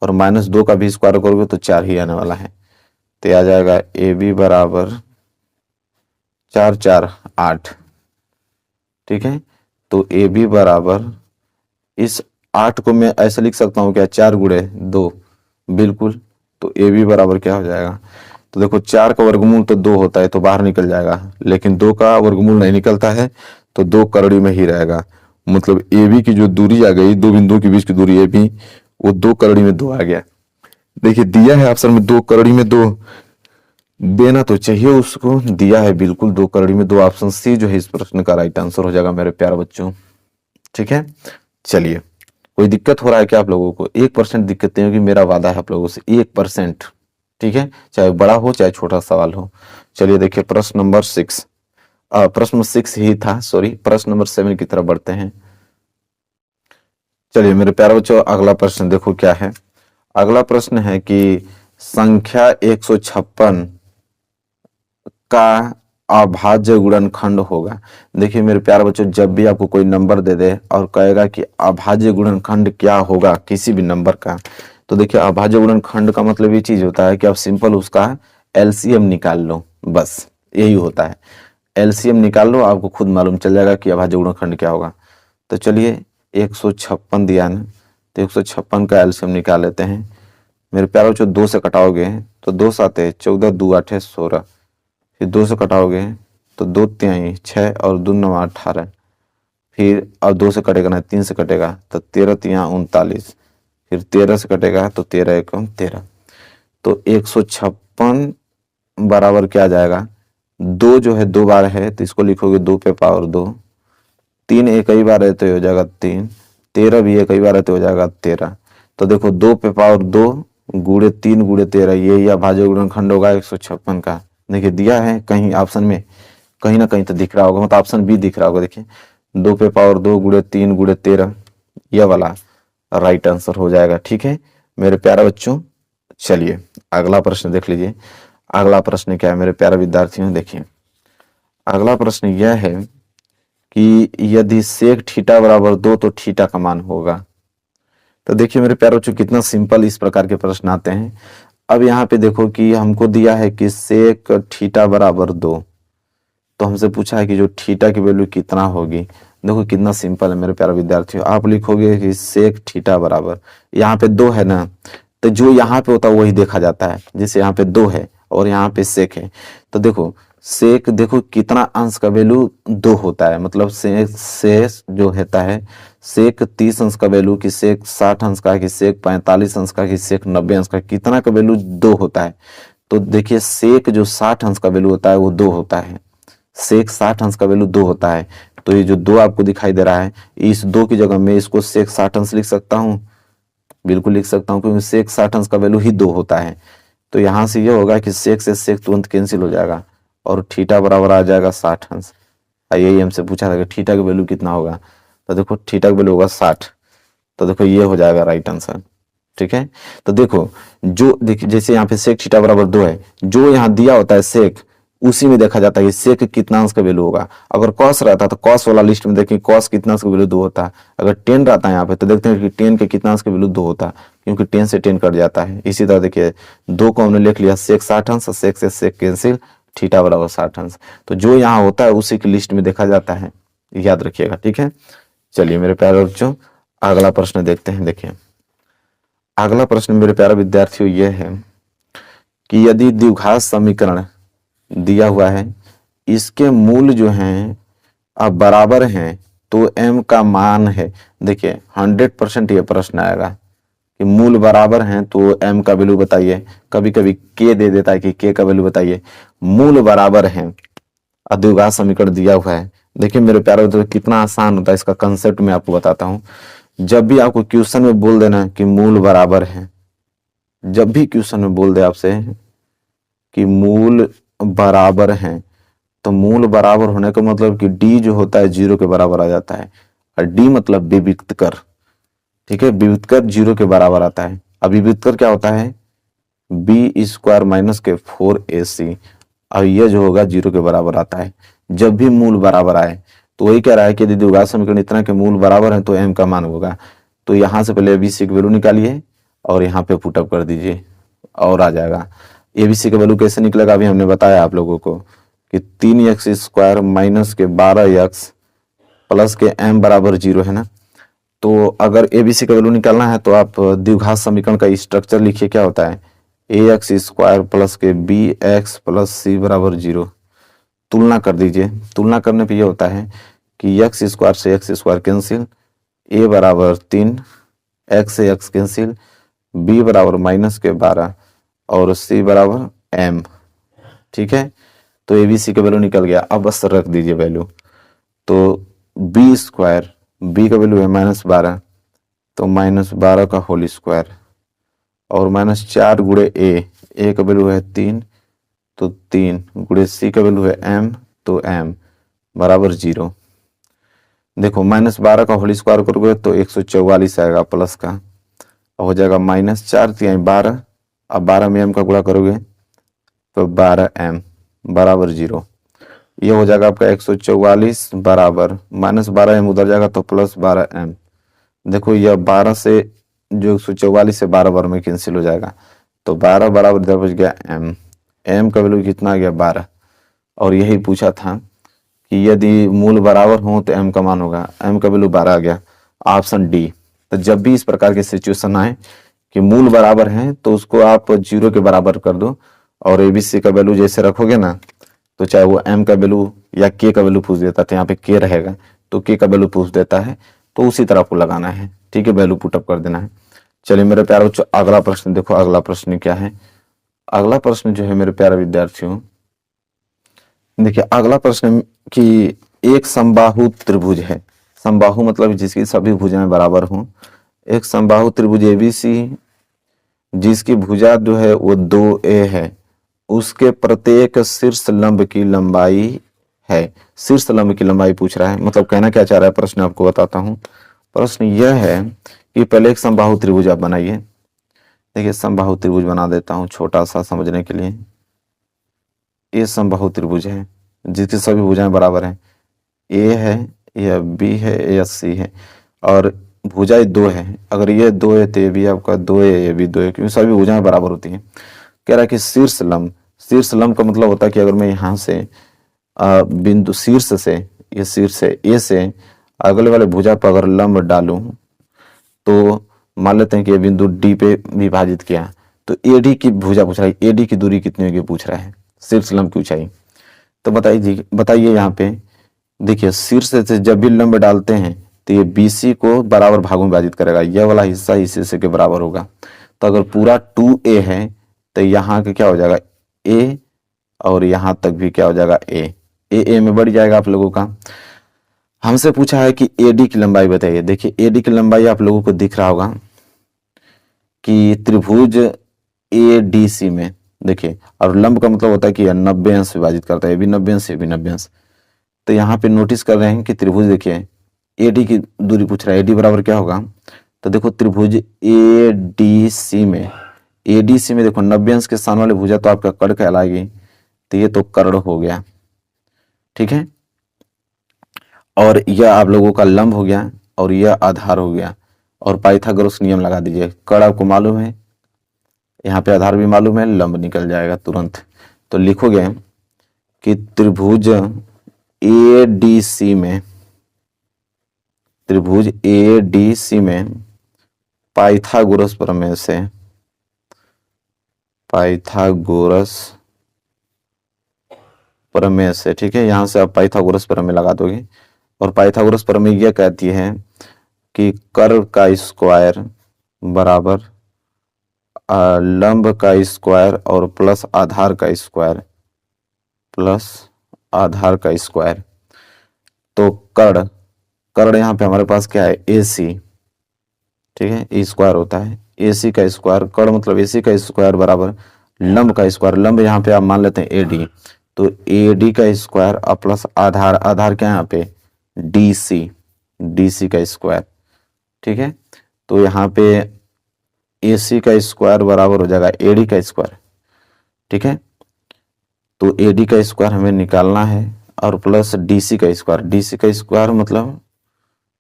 Speaker 2: और माइनस 2 का भी स्क्वायर करोगे तो 4 ही आने वाला है, तो आ जाएगा ए बी बराबर 4 4 8। ठीक है, तो ए बी बराबर, इस 8 को मैं ऐसे लिख सकता हूँ क्या, 4 गुणे 2, बिल्कुल, तो ए बी बराबर क्या हो जाएगा, तो देखो 4 का वर्गमूल तो 2 होता है तो बाहर निकल जाएगा, लेकिन 2 का वर्गमूल नहीं निकलता है तो 2 करड़ी में ही रहेगा, मतलब ए बी की जो दूरी आ गई, दो बिंदुओं के बीच की दूरी ए बी, वो 2 करड़ी में 2 आ गया। देखिए दिया है ऑप्शन में 2 करड़ी में 2, देना तो चाहिए उसको, दिया है बिल्कुल 2 करड़ी में 2, ऑप्शन सी जो है इस प्रश्न का राइट आंसर हो जाएगा मेरे प्यारे बच्चों। ठीक है, चलिए कोई दिक्कत हो रहा है क्या आप लोगों को, 1% दिक्कतें होगी, मेरा वादा है आप लोगों से 1%। ठीक है, चाहे बड़ा हो चाहे छोटा सवाल हो। चलिए देखिए प्रश्न नंबर 6, प्रश्न 6 ही था, सॉरी, प्रश्न नंबर 7 की तरफ बढ़ते हैं। चलिए मेरे प्यारे बच्चों, अगला प्रश्न देखो क्या है। अगला प्रश्न है कि संख्या 156 का अभाज्य गुणनखंड होगा। देखिए मेरे प्यारे बच्चों, जब भी आपको कोई नंबर दे दे और कहेगा कि अभाज्य गुणनखंड क्या होगा किसी भी नंबर का, तो देखिए अभाज्य गुणनखंड का मतलब ये चीज होता है कि आप सिंपल उसका एलसीएम निकाल लो, बस यही होता है, एलसीएम निकाल लो, आपको खुद मालूम चल जाएगा कि अभाज्य गुणनखंड क्या होगा। तो चलिए 156 दिया ना, तो 156 का एलसीएम निकाल लेते हैं। मेरे प्यारे बच्चों 2 से कटाओगे तो 2 7 14, 2 8 16, फिर 2 से कटाओगे तो 2 3 6 और 2 9 18, फिर अब 2 से कटेगा ना, 3 से कटेगा तो 13 3 39, फिर 13 से कटेगा तो 13 1 13, तो 156 बराबर क्या आ जाएगा, 2 जो है 2 बार है तो इसको लिखोगे 2 पे पावर 2, 3 एक ही बार है तो हो जाएगा 3, 13 भी एक ही बार है तो हो जाएगा 13। तो देखो 2 पे पावर 2 गुणे 3 गुणे 13, ये अभाज्य गुणनखंड होगा 156 का। देखिए दिया है कहीं ऑप्शन में, कहीं ना कहीं तो दिख रहा होगा, मतलब ऑप्शन बी दिख रहा होगा। देखिए 2 पे पावर 2 गुणे 3 गुणे 13, यह वाला राइट आंसर हो जाएगा। ठीक है मेरे प्यारे बच्चों, चलिए अगला प्रश्न देख लीजिए। अगला प्रश्न क्या है मेरे प्यारे विद्यार्थियों, देखिए अगला प्रश्न यह है कि यदि सेक थीटा बराबर 2 तो थीटा का मान होगा। तो देखिए मेरे प्यारे बच्चों कितना सिंपल इस प्रकार के प्रश्न आते हैं। अब यहाँ पे देखो कि हमको दिया है कि सेक थीटा बराबर 2, तो हमसे पूछा है कि जो थीटा की वैल्यू कितना होगी। देखो कितना सिंपल है मेरे प्यारे विद्यार्थियों, आप लिखोगे कि सेक थीटा बराबर, यहाँ पे 2 है ना, तो जो यहाँ पे होता है वही देखा जाता है। जैसे यहाँ पे 2 है और यहाँ पे सेक है, तो देखो सेक, देखो कितना अंश का वैल्यू 2 होता है, मतलब से जो होता है सेक 30 अंश का वैल्यू, कि सेक 60 अंश का, कि सेक 45 अंश का, कि सेक 90 अंश का, कितना का वैल्यू 2 होता है। तो देखिए सेक जो 60 अंश का वैल्यू होता है वो 2 होता है, सेक 60 अंश का वैल्यू 2 होता है। तो ये जो 2 आपको दिखाई दे रहा है, इस 2 की जगह मैं इसको सेक 60 अंश लिख सकता हूँ, बिल्कुल लिख सकता हूँ, क्योंकि सेक 60 अंश का वैल्यू ही 2 होता है। तो यहाँ से ये होगा कि सेक से सेक तुरंत कैंसिल हो जाएगा और थीटा बराबर आ जाएगा 60 अंश। यही हमसे पूछा था कि थीटा का वैल्यू कितना होगा, तो देखो थीटा का वैल्यू होगा 60, तो देखो ये हो जाएगा राइट आंसर। ठीक है, तो देखो जो देखिए जैसे यहाँ पे सेक थीटा बराबर 2 है, जो यहाँ दिया होता है सेक, उसी में देखा जाता है कि सेक कितना अंश का वैल्यू होगा। अगर कॉस रहता तो कॉस वाला लिस्ट में देखिए कॉस कितना अंश का वैल्यू 2 होता है। अगर 10 रहता है यहाँ पे तो देखते हैं कि 10 के कितना अंश का वैल्यू 2 होता है, क्योंकि 10 से 10 कट जाता है। इसी तरह देखिए 2 को हमने लिख लिया सेक 60 अंश, सेक से सेक कैंसिल, थीटा बराबर 60 अंश। तो जो यहाँ होता है उसी की लिस्ट में देखा जाता है, याद रखिएगा। ठीक है, चलिए मेरे प्यारे बच्चों अगला प्रश्न देखते हैं। देखिए अगला प्रश्न मेरे प्यारे विद्यार्थियों ये है कि यदि द्विघात समीकरण दिया हुआ है, इसके मूल जो हैं अब बराबर हैं, तो m का मान है। देखिए 100% ये प्रश्न आएगा कि मूल बराबर हैं तो m का वैल्यू बताइए। कभी कभी k दे देता है कि k का वैल्यू बताइए। मूल बराबर हैं, द्विघात समीकरण दिया हुआ है। देखिए मेरे प्यारे तो कितना आसान होता है, इसका कंसेप्ट मैं आपको बताता हूँ। जब भी आपको क्वेश्चन में बोल देना कि मूल बराबर है, जब भी क्वेश्चन में बोल दे आपसे कि मूल बराबर हैं, तो मूल बराबर होने का मतलब कि d जो होता है 0 के बराबर आ जाता है, और d मतलब विविक्त कर। ठीक है, विविक्त कर 0 के बराबर आता है। अब विविक्त कर क्या होता है, b² माइनस के 4ac, और यह जो होगा 0 के बराबर आता है जब भी मूल बराबर आए। तो वही कह रहा है कि यदि द्विघात समीकरण इतना के मूल बराबर है तो m का मान होगा। तो यहां से पहले abc की वैल्यू निकालिए और यहाँ पे पुटअप कर दीजिए और आ जाएगा। abc का वैल्यू कैसे निकलेगा अभी हमने बताया आप लोगों को कि 3x² माइनस के 12x प्लस के m बराबर 0 है ना। तो अगर abc का वैल्यू निकालना है तो आप द्विघात समीकरण का स्ट्रक्चर लिखिए। क्या होता है, ax² प्लस के bx प्लस c बराबर 0। तुलना कर दीजिए, तुलना करने पे ये होता है कि x² से x² कैंसिल, a बराबर 3, x से x कैंसिल, b बराबर माइनस के 12 और c बराबर m। ठीक है, तो abc का वैल्यू निकल गया। अब बस रख दीजिए वैल्यू, तो b², b का वैल्यू है -12, तो -12 का होल स्क्वायर और -4 गुणे a का वैल्यू है 3, तो 3 गुणे c का वैल्यू है m, तो m बराबर 0। देखो -12 का होल स्क्वायर करोगे तो 144 आएगा प्लस का, हो जाएगा -4 3 12, अब 12 में m का गुणा करोगे तो 12m बराबर 0। ये हो जाएगा आपका 144 बराबर -12m उधर जाएगा तो +12m। देखो यह 12 से जो 144 से 12 बार में कैंसिल हो जाएगा, तो 12 बराबर इधर बच गया m। m का वैल्यू कितना आ गया 12। और यही पूछा था कि यदि मूल बराबर हो तो m का मान होगा, m का वैल्यू 12 आ गया, ऑप्शन डी। तो जब भी इस प्रकार के सिचुएशन आए कि मूल बराबर हैं तो उसको आप 0 के बराबर कर दो, और abc का वैल्यू जैसे रखोगे ना, तो चाहे वो m का वैल्यू या k का वैल्यू पूछ देता, तो यहाँ पे k रहेगा तो k का वैल्यू पूछ देता है, तो उसी तरह आपको लगाना है। ठीक है, वैल्यू पुटअप कर देना है। चलिए मेरे प्यारे बच्चों अगला प्रश्न देखो, अगला प्रश्न क्या है। अगला प्रश्न जो है मेरे प्यारे विद्यार्थियों, देखिए अगला प्रश्न कि एक समबाहु त्रिभुज है। समबाहु मतलब जिसकी सभी भुजाएं बराबर हों। एक समबाहु त्रिभुज ABC जिसकी भुजा जो है वो 2a है, उसके प्रत्येक शीर्ष लंब की लंबाई है। शीर्ष लंब की लंबाई पूछ रहा है, मतलब कहना क्या चाह रहा है प्रश्न आपको बताता हूं। प्रश्न यह है कि पहले एक समबाहु त्रिभुज आप बनाइए। देखिए समबाहु त्रिभुज बना देता हूं छोटा सा समझने के लिए। ये समबाहु त्रिभुज है जिसकी सभी भुजाएं बराबर हैं। A है, यह B है, यह C है, और भुजाएं 2 है। अगर ये 2 है तो ये भी आपका 2 है, ये भी 2 है, क्योंकि सभी भुजाएं बराबर होती हैं। कह रहा है कि शीर्ष लंब, शीर्ष लंब का मतलब होता है कि अगर मैं यहाँ से बिंदु शीर्ष से, ये शीर्ष से A से अगले वाले भुजा पर अगर लंब डालूं तो मान लेते हैं कि ये बिंदु डी पे विभाजित किया, तो एडी की भुजा पूछ रहा है, एडी की दूरी कितनी होगी पूछ रहा है, शीर्ष लंब की ऊंचाई। तो बताइए यहाँ पे देखिए, शीर्ष से जब भी लंब डालते हैं तो ये बीसी को बराबर भागों में विभाजित करेगा, यह वाला हिस्सा इस हिस्से के बराबर होगा। तो अगर पूरा 2a है तो यहाँ का क्या हो जाएगा a, और यहाँ तक भी क्या हो जाएगा a में बढ़ जाएगा आप लोगों का। हमसे पूछा है कि AD की लंबाई बताइए। देखिए AD की लंबाई आप लोगों को दिख रहा होगा कि त्रिभुज ADC में देखिए, और लंब का मतलब होता है कि 90 अंश विभाजित करता है, ये भी 90 अंश, ये भी 90 अंश। तो यहाँ पे नोटिस कर रहे हैं कि त्रिभुज देखिए AD की दूरी पूछ रहा है, AD बराबर क्या होगा। तो देखो त्रिभुज ADC में देखो 90 अंश के स्थान वाले भुजा तो आपका कर्ण कहलाएगी, तो ये तो कर्ण हो गया, ठीक है। और यह आप लोगों का लंब हो गया और यह आधार हो गया। और पाइथागोरस नियम लगा दीजिए, कर्ण आपको मालूम है, यहाँ पे आधार भी मालूम है, लंब निकल जाएगा तुरंत। तो लिखोगे कि त्रिभुज ADC में पाइथागोरस प्रमेय से, ठीक है, यहां से आप पाइथागोरस प्रमेय लगा दोगे। और पाइथागोरस प्रमेय यह कहती है कि कर्ण का स्क्वायर बराबर लंब का स्क्वायर और प्लस आधार का स्क्वायर। तो कर्ण यहाँ पे हमारे पास क्या है AC, ठीक है, ए स्क्वायर होता है, AC का स्क्वायर, कर्ण मतलब AC का स्क्वायर बराबर लंब का स्क्वायर, लंब यहाँ पे आप मान लेते हैं AD, तो AD का स्क्वायर और प्लस आधार क्या है यहाँ पे DC का स्क्वायर, ठीक है। तो यहाँ पे AC का स्क्वायर बराबर हो जाएगा AD का स्क्वायर, ठीक है। तो AD का स्क्वायर हमें निकालना है और प्लस DC का स्क्वायर मतलब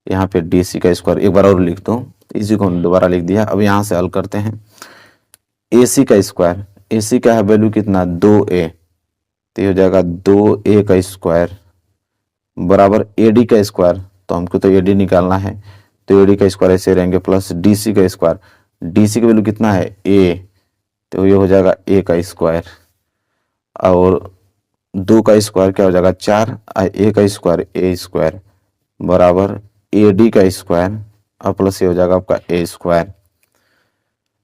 Speaker 2: यहाँ पे DC का स्क्वायर, एक बार और लिख दो, इसी को दोबारा लिख दिया। अब यहाँ से हल करते हैं। AC का स्क्वायर, AC का है वैल्यू कितना 2a, तो ये हो जाएगा 2a का स्क्वायर बराबर AD का स्क्वायर, तो हमको तो AD निकालना है, तो AD का स्क्वायर ऐसे रहेंगे, प्लस DC का स्क्वायर, DC का वैल्यू कितना है a, तो ये हो जाएगा a का स्क्वायर, और 2 का स्क्वायर क्या हो जाएगा 4, a का स्क्वायर a स्क्वायर बराबर AD का स्क्वायर और प्लस ये हो जाएगा आपका a स्क्वायर।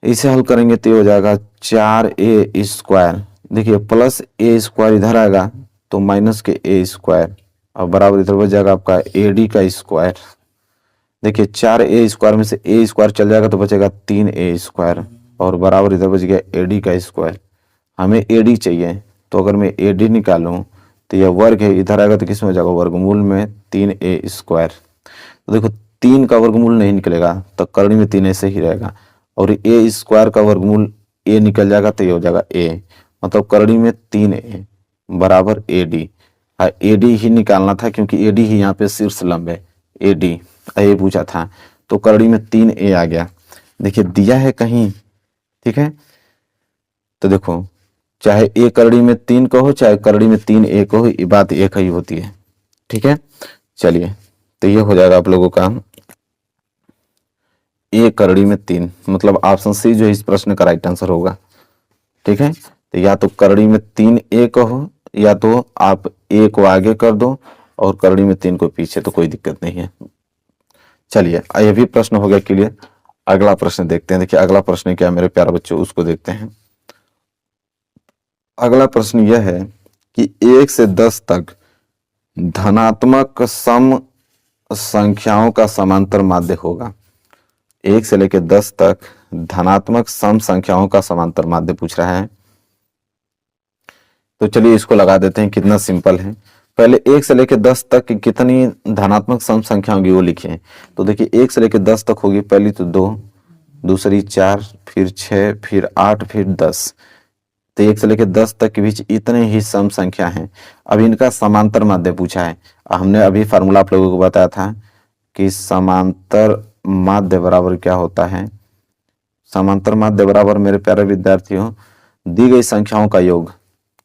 Speaker 2: इसे हल करेंगे तो ये हो जाएगा 4a स्क्वायर, देखिए प्लस a स्क्वायर इधर आएगा तो माइनस के a स्क्वायर और बराबर इधर बच जाएगा आपका AD का स्क्वायर। देखिए 4a स्क्वायर में से a स्क्वायर चल जाएगा तो बचेगा 3a स्क्वायर और बराबर इधर बच गया AD का स्क्वायर। हमें AD चाहिए, तो अगर मैं AD निकालूं तो यह वर्ग है, इधर आएगा तो किस में हो जाएगा वर्गमूल में 3a स्क्वायर। तो देखो 3 का वर्गमूल नहीं निकलेगा तो कर्ण में 3 ऐसे ही रहेगा, और a स्क्वायर का वर्गमूल a निकल जाएगा तो ये हो जाएगा a, मतलब कर्ण में 3a बराबर AD। AD ही निकालना था क्योंकि AD ही यहाँ पे शीर्ष लंब है, AD ये पूछा था, तो कर्ण में 3a आ गया। देखिए दिया है कहीं, ठीक है, तो देखो चाहे a कर्ण में 3 कहो चाहे कर्ण में 3a कहो, ये बात एक ही होती है, ठीक है। चलिए तो ये हो जाएगा आप लोगों का a कर्ण में 3, मतलब ऑप्शन सी जो है इस प्रश्न का राइट आंसर होगा, ठीक है। तो या तो कर्ण में 3a कहो या तो आप a को आगे कर दो और कर्ण में 3 को पीछे, तो कोई दिक्कत नहीं है। चलिए ये भी प्रश्न हो गया क्लियर। अगला प्रश्न देखते हैं। देखिए अगला प्रश्न क्या है मेरे प्यारे बच्चों, उसको देखते हैं। अगला प्रश्न यह है कि 1 से 10 तक धनात्मक सम संख्याओं का समांतर माध्य होगा। 1 से लेकर 10 तक धनात्मक सम संख्याओं का समांतर माध्य पूछ रहा है। तो चलिए इसको लगा देते हैं, कितना सिंपल है। पहले 1 से लेकर 10 तक कितनी धनात्मक सम संख्या होगी वो लिखिए। तो देखिए 1 से लेकर 10 तक होगी, पहली तो 2, दूसरी 4, फिर 6, फिर 8, फिर 10। तो 1 से लेकर 10 तक के बीच इतने ही सम संख्या हैं। अब इनका समांतर माध्य पूछा है। हमने अभी फार्मूला आप लोगों को बताया था कि समांतर माध्य बराबर क्या होता है। समांतर माध्य बराबर मेरे प्यारे विद्यार्थियों दी गई संख्याओं का योग,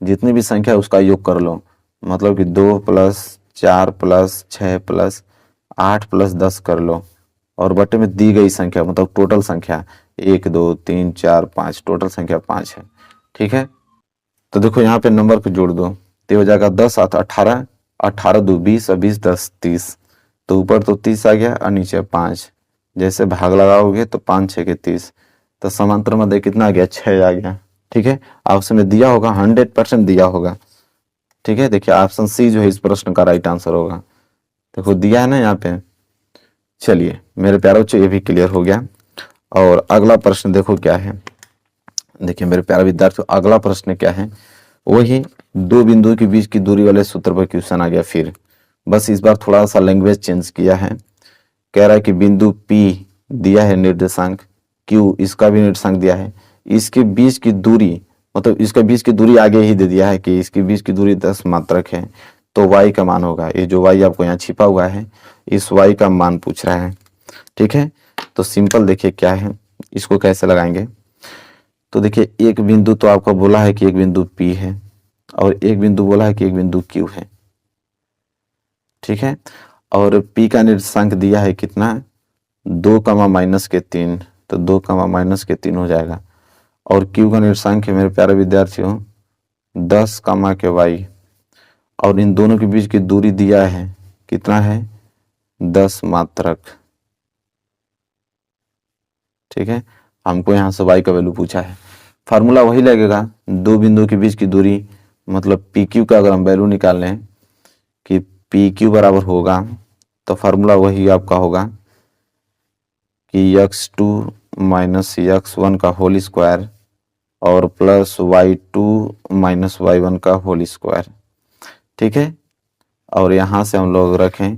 Speaker 2: जितनी भी संख्या है उसका योग कर लो, मतलब कि 2 + 4 + 6 + 8 + 10 कर लो, और बटे में दी गई संख्या मतलब टोटल संख्या 1 2 3 4 5, टोटल संख्या 5 है। ठीक है, तो देखो यहाँ पे नंबर को जोड़ दो तो हो जाएगा 10 7 18, 18 2 20 और 20 10 30। तो ऊपर तो 30 आ गया और नीचे 5, जैसे भाग लगाओगे तो 5 6 के 30, तो समांतर मध्य कितना आ गया 6 आ गया। ठीक है, ऑप्शन में दिया होगा 100% दिया होगा। ठीक है, देखिए ऑप्शन सी जो है इस प्रश्न का राइट आंसर होगा। देखो दिया है ना यहाँ पे। चलिए मेरे प्यारे बच्चों ये भी क्लियर हो गया। और अगला प्रश्न देखो क्या है। देखिए मेरे प्यारे विद्यार्थियों अगला प्रश्न क्या है, वही दो बिंदुओं के बीच की दूरी वाले सूत्र पर क्वेश्चन आ गया फिर, बस इस बार थोड़ा सा लैंग्वेज चेंज किया है। कह रहा है कि बिंदु P दिया है निर्देशांक Q, इसका भी निर्देशांक दिया है, इसके बीच की दूरी मतलब इसके बीच की दूरी आगे ही दे दिया है कि इसके बीच की दूरी 10 मात्रक है, तो y का मान होगा, ये जो y आपको यहाँ छिपा हुआ है इस y का मान पूछ रहा है। ठीक है, तो सिंपल देखिए क्या है, इसको कैसे लगाएंगे। तो देखिए एक बिंदु तो आपको बोला है कि एक बिंदु P है और एक बिंदु बोला है कि एक बिंदु Q है। ठीक है, और P का निर्देशांक दिया है कितना 2 -3, तो 2 -3 हो जाएगा। और Q का निर्देशांक है मेरे प्यारे विद्यार्थियों 10 के y, और इन दोनों के बीच की दूरी दिया है कितना है 10 मात्रक। ठीक है, हमको यहाँ से y का वैल्यू पूछा है, फार्मूला वही लगेगा, दो बिंदुओं के बीच की दूरी मतलब PQ का अगर हम वैल्यू निकाल लें कि PQ बराबर होगा तो फार्मूला वही आपका होगा कि x2 - x1 का होल स्क्वायर और प्लस y2 - y1 का होल स्क्वायर। ठीक है, और यहाँ से हम लोग रखें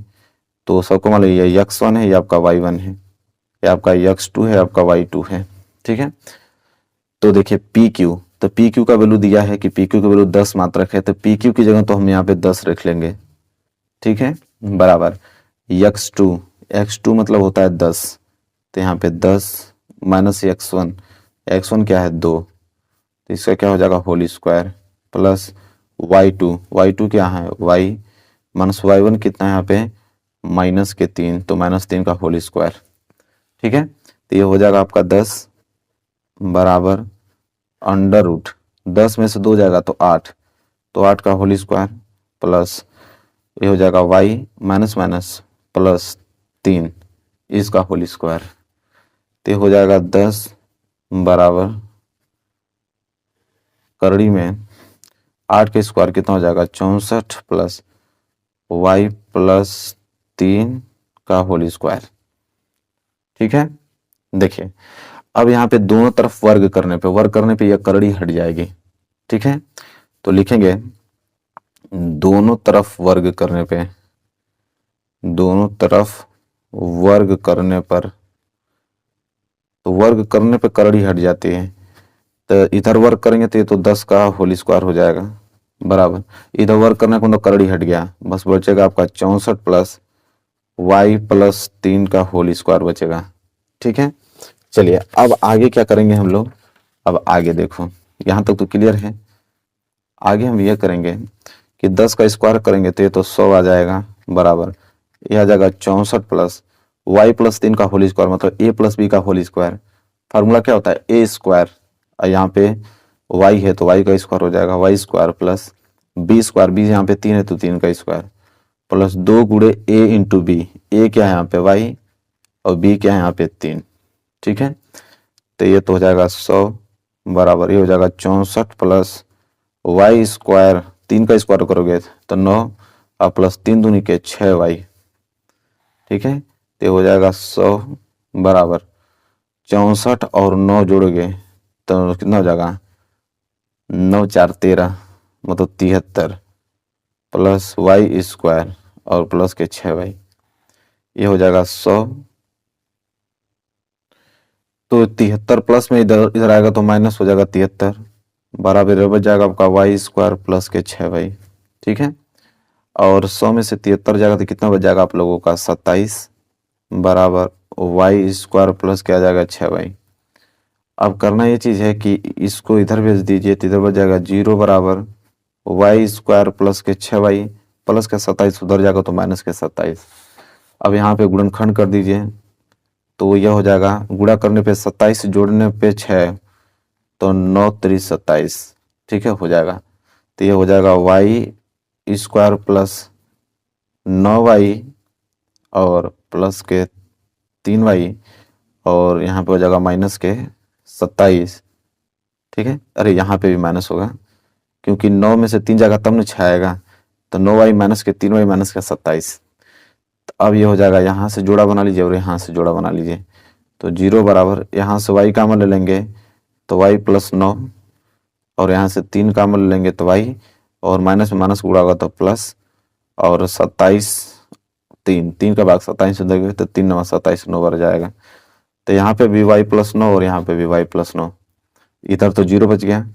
Speaker 2: तो सबको मान लीजिए ये x1 है, ये आपका y1 है, ये आपका x2 है, आपका y2 है। ठीक है, तो देखिए PQ, तो PQ का वैल्यू दिया है कि PQ का वैल्यू 10 मात्रक है, तो PQ की जगह तो हम यहाँ पे 10 रख लेंगे। ठीक है, बराबर x2, x2 मतलब होता है 10, तो यहाँ पे 10 माइनस x1, x1 क्या है 2, तो इसका क्या हो जाएगा whole square plus y2, y2 क्या है y माइनस y1 कितना है यहाँ पे -3, तो -3 का होल स्क्वायर। ठीक है, तो ये हो जाएगा आपका 10 बराबर अंडर रूट 10 में से 2 जाएगा तो 8, तो 8 का होल स्क्वायर प्लस ये हो जाएगा y माइनस माइनस प्लस 3 इसका होल स्क्वायर, तो हो जाएगा 10 बराबर करड़ी में 8 के स्क्वायर कितना हो जाएगा 64 प्लस y प्लस 3 का होल स्क्वायर। ठीक है, देखिए अब यहाँ पे दोनों तरफ वर्ग करने पे यह करड़ी हट जाएगी। ठीक है, तो लिखेंगे दोनों तरफ वर्ग करने पे, दोनों तरफ वर्ग करने पर, तो वर्ग करने पे करड़ी हट जाती है, तो इधर वर्ग करेंगे तो ये तो 10 का होल स्क्वायर हो जाएगा बराबर, इधर वर्ग करने पर तो करड़ी हट गया, बस बचेगा आपका 64 प्लस y प्लस 3 का होल स्क्वायर बचेगा। ठीक है, चलिए अब आगे क्या करेंगे हम लोग, अब आगे देखो यहाँ तक तो क्लियर है। आगे हम ये करेंगे कि 10 का स्क्वायर करेंगे तो ये तो 100 आ जाएगा बराबर, यह आ जाएगा 64 प्लस y प्लस 3 का होल स्क्वायर मतलब a प्लस बी का होल स्क्वायर। फार्मूला क्या होता है a स्क्वायर, और यहाँ पे y है तो y का स्क्वायर हो जाएगा y square plus b square, b यहाँ पे 3 है तो 3 का स्क्वायर प्लस 2 गुणे a इंटू बी, a क्या है यहाँ पे y और b क्या है यहाँ पे 3। ठीक है, तो ये तो हो जाएगा 100 बराबर, ये हो जाएगा 64 प्लस y स्क्वायर, 3 का स्क्वायर करोगे तो 9 और प्लस 3 दूनी के 6y। ठीक है, तो ये हो जाएगा 100 बराबर 64 और 9 जोड़ोगे तो कितना हो जाएगा 9 4 13 मतलब 73 प्लस y स्क्वायर और प्लस के 6y, ये हो जाएगा 100, तो 73 प्लस में इधर इधर आएगा तो माइनस हो जाएगा 73 बराबर बच जाएगा आपका y स्क्वायर प्लस के 6y। ठीक है, और 100 में से 73 जाएगा तो कितना बच जाएगा आप लोगों का 27 बराबर y स्क्वायर प्लस क्या आ जाएगा 6y। अब करना ये चीज़ है कि इसको इधर भेज दीजिए तो इधर बच जाएगा 0 बराबर y स्क्वायर प्लस के 6y प्लस के 27 उधर जाएगा तो माइनस के 27। अब यहाँ पे गुणनखंड कर दीजिए तो यह हो जाएगा, गुणा करने पे 27 जोड़ने पे 6, तो 9 3 27, ठीक है, हो जाएगा। तो ये हो जाएगा वाई स्क्वायर प्लस 9y और प्लस के 3y, और यहाँ पे हो जाएगा माइनस के 27, ठीक है। अरे यहाँ पे भी माइनस होगा, क्योंकि 9 में से 3 जाएगा तब न 6 आएगा, तो 9y माइनस के 3y माइनस के 27। तो अब ये हो जाएगा, यहाँ से जोड़ा बना लीजिए और यहाँ से जोड़ा बना लीजिए, तो 0 बराबर, यहाँ से y कॉमन ले लेंगे तो y प्लस 9, और यहाँ से 3 कॉमन ले लेंगे तो y, और माइनस में माइनस गुणा होगा तो प्लस, और 27 3 का भाग 27 से देंगे तो 3 9 27, 9 बार जाएगा। तो यहाँ पे भी y प्लस 9 और यहाँ पे भी y प्लस 9, इधर तो 0 बच गया,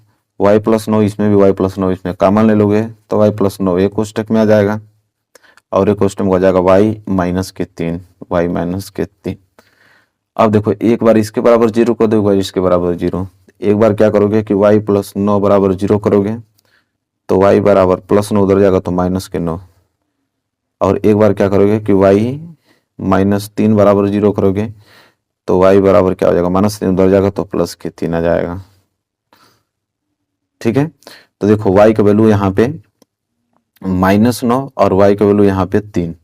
Speaker 2: y प्लस 9 इसमें भी y प्लस 9, इसमें कॉमन ले लोगे तो y प्लस 9 एक कोष्टक में आ जाएगा, और एक कोष्टक में हो जाएगा y माइनस के 3, y माइनस के 3। अब देखो, एक बार इसके बराबर 0 कर दो, एक बार इसके बराबर 0। एक बार क्या करोगे कि y प्लस 9 बराबर 0 करोगे तो y बराबर प्लस 9 उधर जाएगा तो माइनस के 9, और एक बार क्या करोगे कि y माइनस 3 बराबर 0 करोगे तो y बराबर क्या हो जाएगा, माइनस 3 उधर जाएगा तो प्लस के 3 आ जाएगा, ठीक है। तो देखो y का वैल्यू यहाँ पे -9 और y का वैल्यू यहाँ पे 3,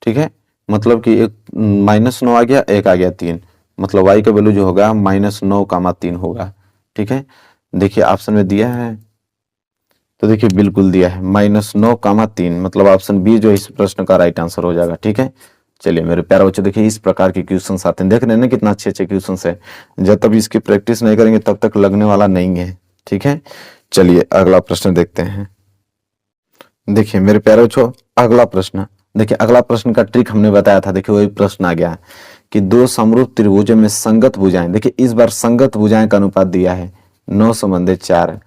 Speaker 2: ठीक है। मतलब कि एक -9 आ गया, एक आ गया 3, मतलब y का वैल्यू जो होगा -9, 3 होगा, ठीक है। देखिए ऑप्शन में दिया है, तो देखिए बिल्कुल दिया है -9, 3, मतलब ऑप्शन बी जो इस प्रश्न का राइट आंसर हो जाएगा, ठीक है। चलिए मेरे प्यारे बच्चों, देखिए इस प्रकार के क्वेश्चंस आते हैं, देख रहे हैं ना कितना अच्छे अच्छे क्वेश्चंस है। जब तक इसकी प्रैक्टिस नहीं करेंगे तब तक लगने वाला नहीं है, ठीक है। चलिए अगला प्रश्न देखते हैं। देखिए मेरे प्यारे बच्चों, अगला प्रश्न देखिए, अगला प्रश्न का ट्रिक हमने बताया था। देखिए वही प्रश्न आ गया कि दो समरूप त्रिभुजों में संगत भुजाएं, देखिए इस बार संगत भुजाएं का अनुपात दिया है 9:4,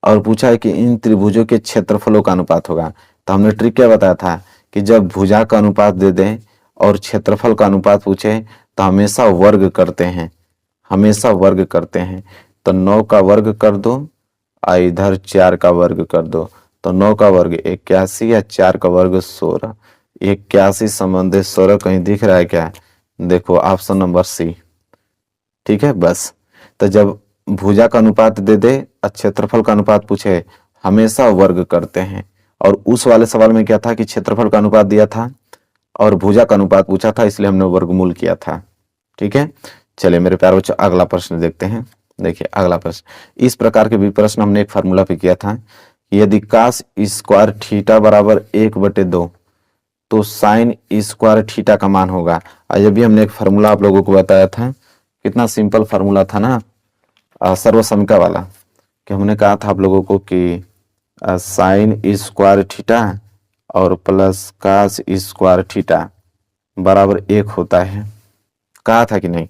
Speaker 2: और पूछा है कि इन त्रिभुजों के क्षेत्रफलों का अनुपात होगा। तो हमने ट्रिक क्या बताया था कि जब भुजा का अनुपात दे दें और क्षेत्रफल का अनुपात पूछे तो हमेशा वर्ग करते हैं, हमेशा वर्ग करते हैं। तो 9 का वर्ग कर दो और इधर 4 का वर्ग कर दो, तो 9 का वर्ग 81 या 4 का वर्ग 16, 81 संबंधित 16 कहीं दिख रहा है क्या? देखो ऑप्शन नंबर सी, ठीक है। बस तो जब भुजा का अनुपात दे दे और क्षेत्रफल का अनुपात पूछे हमेशा वर्ग करते हैं। और उस वाले सवाल में क्या था कि क्षेत्रफल का अनुपात दिया था और भुजा का अनुपात पूछा था, इसलिए हमने वर्गमूल किया था, ठीक है। चलिए मेरे प्यारे बच्चों अगला प्रश्न देखते हैं। देखिए अगला प्रश्न, इस प्रकार के भी प्रश्न हमने एक फार्मूला पे किया था, यदि कास स्क्वायर थीटा बराबर 1/2 तो साइन स्क्वायर थीटा का मान होगा। ये भी हमने एक फार्मूला आप लोगों को बताया था, कितना सिंपल फार्मूला था ना, सर्वसमिका वाला, कि हमने कहा था आप लोगों को कि साइन स्क्वायर थीटा और प्लस कास स्क्वायर थीटा बराबर 1 होता है, कहा था कि नहीं।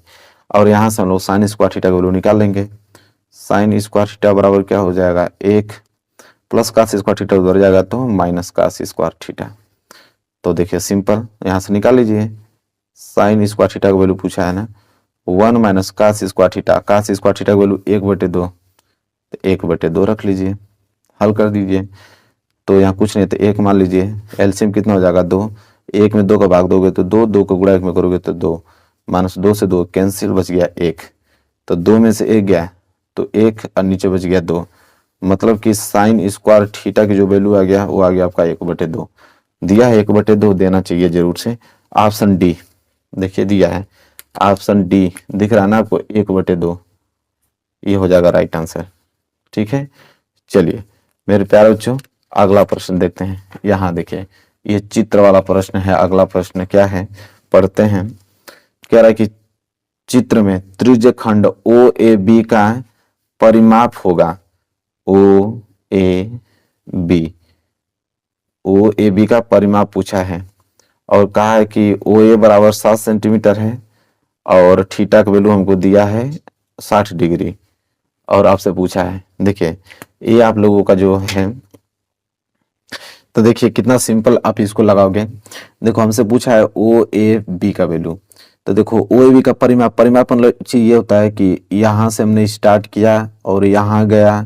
Speaker 2: और यहाँ से हम लोग साइन स्क्वायर थीटा का वैल्यू निकाल लेंगे। साइन स्क्वायर थीटा बराबर क्या हो जाएगा 1, प्लस कास स्क्वायर थीटा उधर जाएगा तो माइनस कास स्क्वायर थीटा। तो देखिए सिंपल, यहाँ से निकाल लीजिए। साइन स्क्वायर थीटा का वैल्यू पूछा है ना, 1 minus cos square theta, cos square theta का वैल्यू 1/2, तो 1/2 रख लीजिए, हल कर दीजिए। तो यहाँ कुछ नहीं तो 1 मान लीजिए, एलसीएम कितना हो जाएगा 2, 1 में 2 का भाग दोगे तो 2, 2 को गुणा 1 में करोगे तो 2, माइनस 2 से 2 कैंसिल, बच गया 1, तो 2 में से 1 गया तो 1 और नीचे बच गया 2, मतलब कि साइन स्क्वायर थीटा की जो वैल्यू आ गया वो आ गया आपका 1/2। दिया है 1/2, देना चाहिए जरूर से। ऑप्शन डी देखिए दिया है, ऑप्शन डी दिख रहा है ना आपको 1/2, ये हो जाएगा राइट आंसर, ठीक है। चलिए मेरे प्यारे बच्चों अगला प्रश्न देखते हैं। यहाँ देखिए ये चित्र वाला प्रश्न है। अगला प्रश्न क्या है पढ़ते हैं। कह रहा है कि चित्र में त्रिज्यखंड ओ ए बी का परिमाप होगा, ओ ए बी का परिमाप पूछा है, और कहा है कि ओ ए बराबर 7 सेंटीमीटर है और थीटा का वैल्यू हमको दिया है 60 डिग्री, और आपसे पूछा है। देखिए ये आप लोगों का जो है, तो देखिए कितना सिंपल आप इसको लगाओगे। देखो हमसे पूछा है ओ ए बी का वैल्यू, तो देखो ओ ए बी का परिमाप मतलब चीज ये होता है कि यहाँ से हमने स्टार्ट किया और यहाँ गया,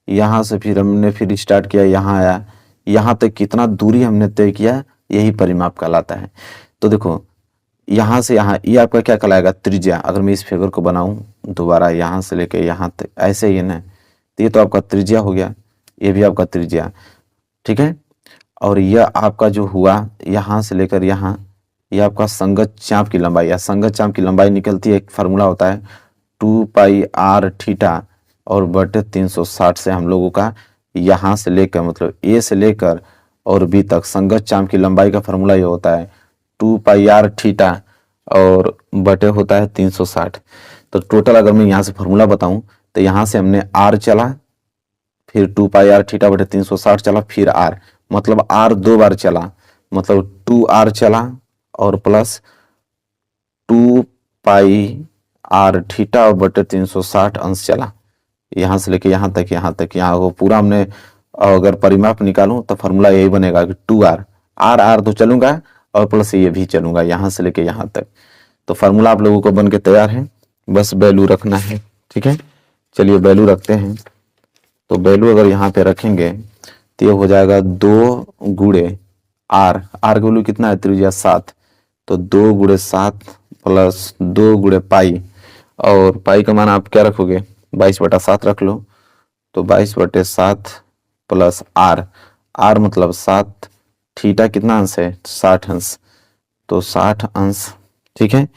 Speaker 2: यहाँ से फिर हमने फिर स्टार्ट किया, यहाँ आया, यहाँ तक कितना दूरी हमने तय किया, यही परिमाप कहलाता है। तो देखो यहाँ से यहाँ ये आपका क्या कहलाएगा, त्रिज्या। अगर मैं इस फिगर को बनाऊं दोबारा यहाँ से लेके यहाँ तक ऐसे ही है ना, तो ये तो आपका त्रिज्या हो गया, ये भी आपका त्रिज्या, ठीक है। और यह आपका जो हुआ यहाँ से लेकर यहाँ, यह आपका संगत चाप की लंबाई, या संगत चाप की लंबाई निकलती है, एक फार्मूला होता है 2πr थीटा और बटे 360 से हम लोगों का यहाँ से लेकर मतलब ए से लेकर और बी तक संगत चाप की लंबाई का फार्मूला ये होता है 2πr थीटा और बटे होता है 360। तो टोटल अगर मैं यहाँ से फार्मूला बताऊं तो यहाँ से हमने r चला, फिर 2πr थीटा बटे 360 चला, फिर r, मतलब r 2 बार चला, मतलब 2r चला और प्लस 2πr थीटा और बटे 360 अंश चला, यहाँ से लेके यहाँ तक, यहाँ को पूरा हमने अगर परिमाप निकालूं तो फार्मूला यही बनेगा कि 2r, r तो चलूंगा और प्लस ये भी चलूंगा यहाँ से लेके यहाँ तक। तो फार्मूला आप लोगों को बन के तैयार है, बस वैल्यू रखना है, ठीक है। चलिए वैल्यू रखते हैं। तो वैल्यू अगर यहाँ पे रखेंगे तो ये हो जाएगा 2 गुणे r का वैल्यू कितना है, त्रिज्या 7, तो 2 गुणे 7 प्लस 2 गुणे पाई, और पाई का मान आप क्या रखोगे 22/7 रख लो, तो 22/7 प्लस r मतलब 7, थीटा कितना अंश है 60 अंश, तो 60 अंश, ठीक है।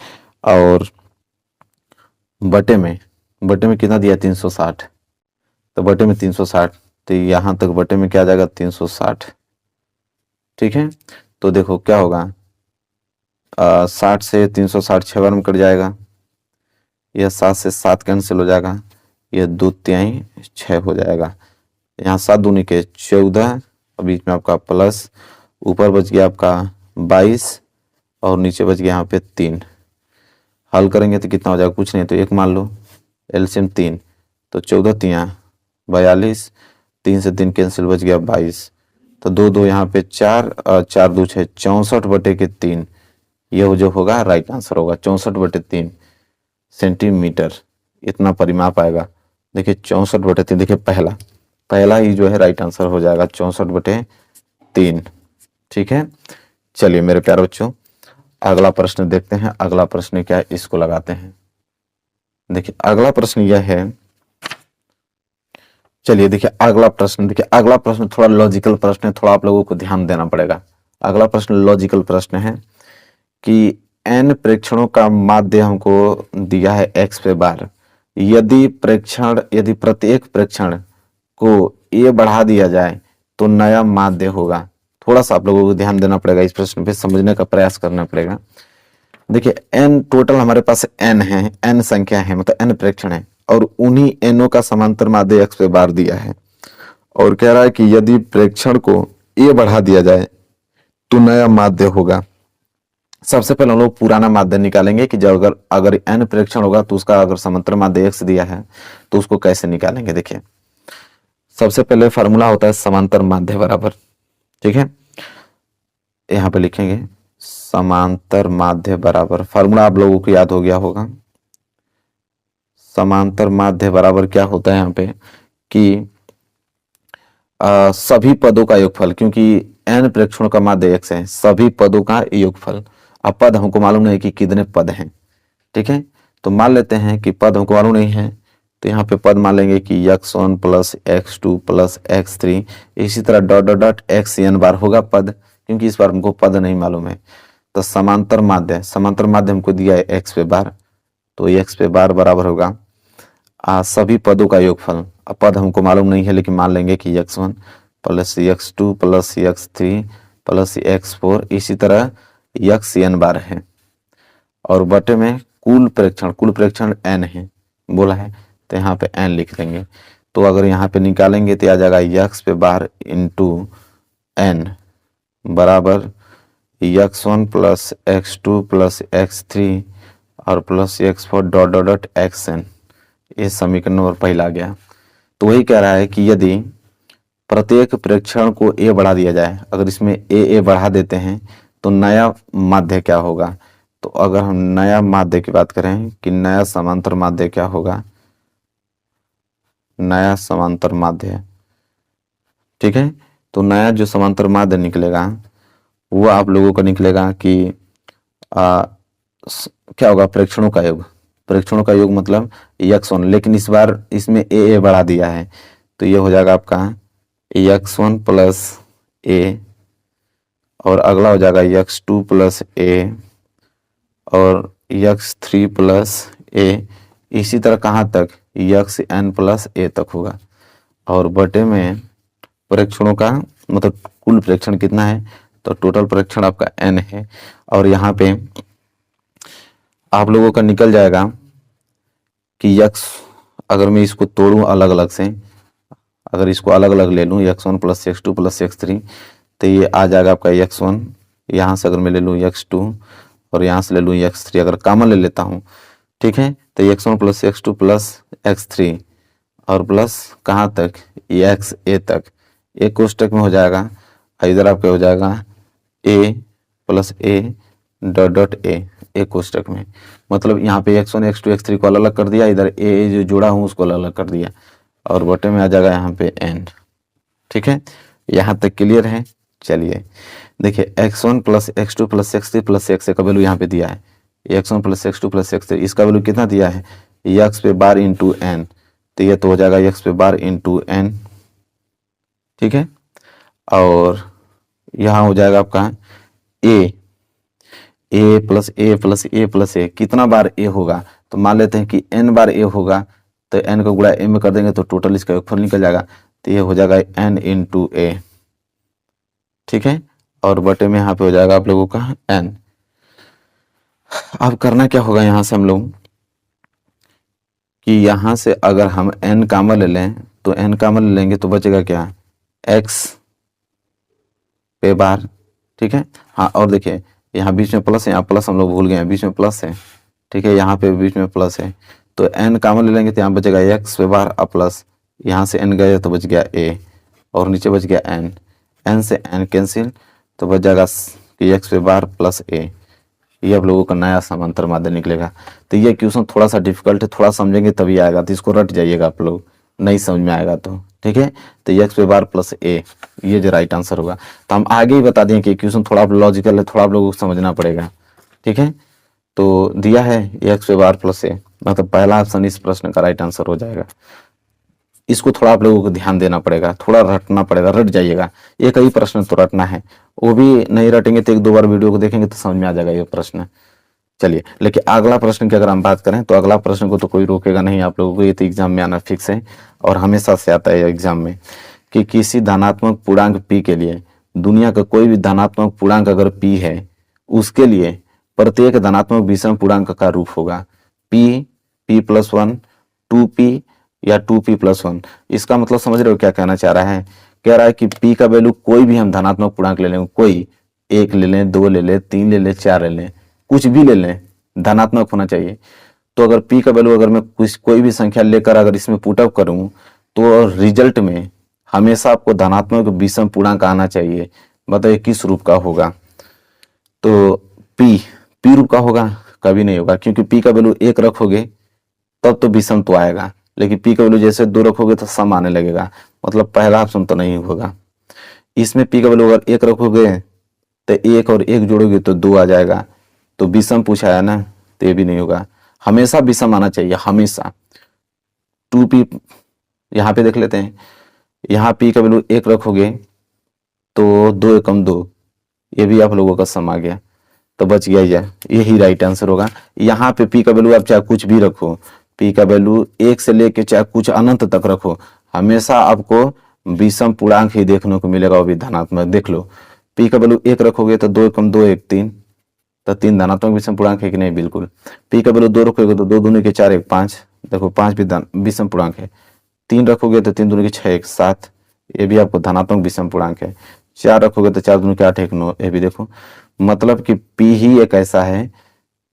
Speaker 2: और बटे में कितना दिया 360, तो बटे में 360, तो यहाँ तक बटे में क्या आ जाएगा 360, ठीक है। तो देखो क्या होगा 60 से 360 6 बार में कट जाएगा, यह 7 से 7 कैंसिल हो जाएगा, यह 2 तिहाई 6 हो जाएगा, यहाँ 7 दूनी के 14 और बीच में आपका प्लस, ऊपर बच गया आपका 22 और नीचे बच गया यहाँ पे 3। हल करेंगे तो कितना हो जाएगा, कुछ नहीं तो 1 मान लो, एलसीएम 3, तो 14 तिया 42, 3 से 3 कैंसिल, बच गया 22, तो 2 2 यहाँ पे 4 और 4 2 6 64/3, यह जो होगा राइट आंसर होगा 64/3 सेंटीमीटर, इतना परिमाप आएगा। देखिए 64/3, देखिए पहला ही जो है राइट आंसर हो जाएगा 64/3, ठीक है। चलिए मेरे प्यारे बच्चों अगला प्रश्न देखते हैं। अगला प्रश्न क्या है, इसको लगाते हैं। देखिए अगला प्रश्न यह है, चलिए देखिए अगला प्रश्न थोड़ा लॉजिकल प्रश्न है, थोड़ा आप लोगों को ध्यान देना पड़ेगा। अगला प्रश्न लॉजिकल प्रश्न है कि n प्रेक्षणों का माध्य हमको दिया है x पे बार, यदि प्रत्येक प्रेक्षण को a बढ़ा दिया जाए तो नया माध्य होगा। थोड़ा सा आप लोगों को ध्यान देना पड़ेगा, इस प्रश्न पे समझने का प्रयास करना पड़ेगा। देखिए n टोटल हमारे पास n है, n संख्या है, मतलब n प्रेक्षण है, और उन्हीं nओं का समांतर माध्य x पे बार दिया है, और कह रहा है कि यदि प्रेक्षण को a बढ़ा दिया जाए तो नया माध्य होगा। सबसे पहले हम लोग पुराना माध्य निकालेंगे कि जब अगर n प्रेक्षण होगा तो उसका अगर समांतर माध्य x दिया है तो उसको कैसे निकालेंगे। देखिए सबसे पहले फार्मूला होता है समांतर माध्य बराबर, ठीक है, यहाँ पे लिखेंगे समांतर माध्य बराबर, फार्मूला आप लोगों को याद हो गया होगा। समांतर माध्य बराबर क्या होता है यहाँ पे कि सभी पदों का योगफल, क्योंकि n प्रेक्षणों का माध्य x है, सभी पदों का योगफल। अब पद हमको मालूम नहीं कि कितने पद हैं, ठीक है, तो मान लेते हैं कि पद हमको मालूम नहीं है, तो यहाँ पे पद मान लेंगे कि x1 plus x2 plus x3, इसी तरह डॉट डॉट डॉट xn बार होगा पद, क्योंकि इस बार हमको पद नहीं मालूम है। तो समांतर माध्य हमको दिया है x पे बार, तो x पे बार बराबर होगा सभी पदों का योगफल। अब पद हमको मालूम नहीं है, लेकिन मान लेंगे कि x1 plus x2 plus x3 plus x4, इसी तरह xn बार है, और बटे में कुल प्रेक्षण n है बोला है, तो यहाँ पे n लिख देंगे। तो अगर यहाँ पे निकालेंगे तो आ जाएगा x पे बार इंटू n बराबर x1 plus x2 plus x3 और plus x4 dot dot dot xn, ये समीकरण नंबर पहला आ गया। तो वही कह रहा है कि यदि प्रत्येक प्रेक्षण को a बढ़ा दिया जाए, अगर इसमें a बढ़ा देते हैं तो नया माध्य क्या होगा। तो अगर हम नया माध्य की बात करें कि नया समांतर माध्य क्या होगा, नया समांतर माध्य, ठीक है, तो नया जो समांतर माध्य निकलेगा वो आप लोगों को निकलेगा कि क्या होगा, प्रेक्षणों का योग। प्रेक्षणों का योग मतलब x1, लेकिन इस बार इसमें a बढ़ा दिया है, तो ये हो जाएगा आपका x1 प्लस a, और अगला हो जाएगा x2 प्लस a, और x3 प्लस a। इसी तरह कहाँ तक, xn प्लस a तक होगा। और बटे में प्रेक्षणों का मतलब कुल प्रेक्षण कितना है, तो टोटल प्रेक्षण आपका n है। और यहाँ पे आप लोगों का निकल जाएगा कि x, अगर मैं इसको तोड़ूं अलग अलग से, अगर इसको अलग अलग ले लूं x1 plus x2 plus x3, तो ये आ जाएगा आपका x1। यहाँ से अगर मैं ले लूं x2 और यहाँ से ले लूं x3, अगर कॉमन ले लेता हूँ, ठीक है, तो x1 plus x2 plus x3 और प्लस कहाँ तक, xa तक, एक कोष्टक में हो जाएगा। इधर आपका हो जाएगा a plus a dot dot a, एक कोष्टक में। मतलब यहाँ पे x1 x2 x3 को अलग अलग कर दिया, इधर a जो जोड़ा हूँ उसको अलग अलग कर दिया, और बटे में आ जाएगा यहाँ पे n। ठीक है, यहाँ तक क्लियर है। चलिए देखिए, x1 plus x2 plus x3 plus x का वैल्यू यहाँ पे दिया है, x1 plus x2 plus x3, इसका वैल्यू कितना दिया है, x पे बार इंटू n, तो ये तो हो जाएगा x पे बार इंटू n। ठीक है, और यहाँ हो जाएगा आपका a plus a plus a plus a, कितना बार a होगा, तो मान लेते हैं कि n बार a होगा, तो n को गुणा a में कर देंगे तो टोटल इसका योगफल निकल जाएगा, तो ये हो जाएगा n इंटू a। ठीक है, और बटे में यहाँ पे हो जाएगा आप लोगों का n। अब करना क्या होगा, यहाँ से हम लोग कि यहाँ से अगर हम n कॉमन ले लें, तो n कॉमन ले लेंगे तो बचेगा क्या, x पे बार। ठीक है, हाँ, और देखिए यहाँ बीच में प्लस है, यहाँ प्लस हम लोग भूल गए हैं, बीच में प्लस है। ठीक है, यहाँ पे बीच में प्लस है, तो n कॉमन ले लेंगे तो यहाँ बचेगा x पे बार अब प्लस, यहाँ से n गया तो बच गया a, और नीचे बच गया n, n से n कैंसिल, तो बच जाएगा कि x पे बार प्लस a। ये आप लोगों का नया समांतर माध्य निकलेगा। तो ये क्वेश्चन थोड़ा सा डिफिकल्ट है, थोड़ा समझेंगे तभी आएगा, तो इसको रट जाइएगा आप लोग, नहीं समझ में आएगा तो। ठीक है, तो x पे बार प्लस a, ये जो राइट आंसर होगा। तो हम आगे ही बता दें कि क्वेश्चन थोड़ा लॉजिकल है, थोड़ा आप लोगों को समझना पड़ेगा। ठीक है, तो दिया है x पे बार प्लस a, मतलब पहला ऑप्शन इस प्रश्न का राइट आंसर हो जाएगा। इसको थोड़ा आप लोगों को ध्यान देना पड़ेगा, थोड़ा रटना पड़ेगा, रट जाइएगा। एक ही प्रश्न तो रटना है, वो भी नहीं रटेंगे तो एक दो बार वीडियो को देखेंगे तो समझ में आ जाएगा ये प्रश्न। चलिए, लेकिन अगला प्रश्न की अगर हम बात करें तो अगला प्रश्न को तो कोई रोकेगा नहीं आप लोगों को, ये तो एग्जाम में आना फिक्स है और हमेशा से आता है एग्जाम में, कि किसी धनात्मक पूर्णांक p के लिए दुनिया का कोई भी धनात्मक पूर्णांक अगर p है, उसके लिए प्रत्येक धनात्मक विषम पूर्णांक का रूप होगा p, p+1, 2p या 2p+1। इसका मतलब समझ रहे हो क्या कहना चाह रहा है, कह रहा है कि p का वैल्यू कोई भी हम धनात्मक पूर्णांक ले लें, कोई 1 ले लें, 2 ले लें, 3 ले लें, 4 ले लें, कुछ भी ले लें, धनात्मक होना चाहिए। तो अगर p का वैल्यू अगर मैं कोई भी संख्या लेकर अगर इसमें पुटअप करूं, तो रिजल्ट में हमेशा आपको धनात्मक विषम पूर्णांक आना चाहिए। बताइए किस रूप का होगा, तो p रूप का होगा, कभी नहीं होगा, क्योंकि p का वैल्यू 1 रखोगे तब तो विषम तो आएगा, लेकिन p का वैल्यू जैसे 2 रखोगे तो सम आने लगेगा, मतलब पहला ऑप्शन तो नहीं होगा। इसमें p का वैल्यू अगर 1 रखोगे तो 1 और 1 जोड़ोगे तो 2 आ जाएगा, तो विषम पूछा है ना, तो ये भी नहीं होगा। हमेशा विषम आना चाहिए, हमेशा। 2p यहाँ पे देख लेते हैं, यहाँ p का वैल्यू 1 रखोगे तो 2 एकम 2, ये भी आप लोगों का सम आ गया, तो बच गया यही राइट आंसर होगा। यहाँ पे p का वैल्यू आप चाहे कुछ भी रखो, p का वैल्यू 1 से लेके चाहे कुछ अनंत तक रखो, हमेशा आपको विषम पूर्णांक ही देखने को मिलेगा, वो भी धनात्मक। देख लो, p का वैल्यू 1 रखोगे तो 2 एकम 2 1 3, तो 3 धनात्मक विषम पूर्णांक है कि नहीं, बिल्कुल। p का वैल्यू 2 रखोगे तो 2 दूनी के 4 1 5, देखो 5 भी विषम पूर्णांक है। 3 रखोगे तो 3 दूनी के 6 1 7, ये भी आपको धनात्मक विषम पूर्णांक है। 4 रखोगे तो 4 दूनी के 8 1 9, ये भी देखो। मतलब कि p ही एक ऐसा है,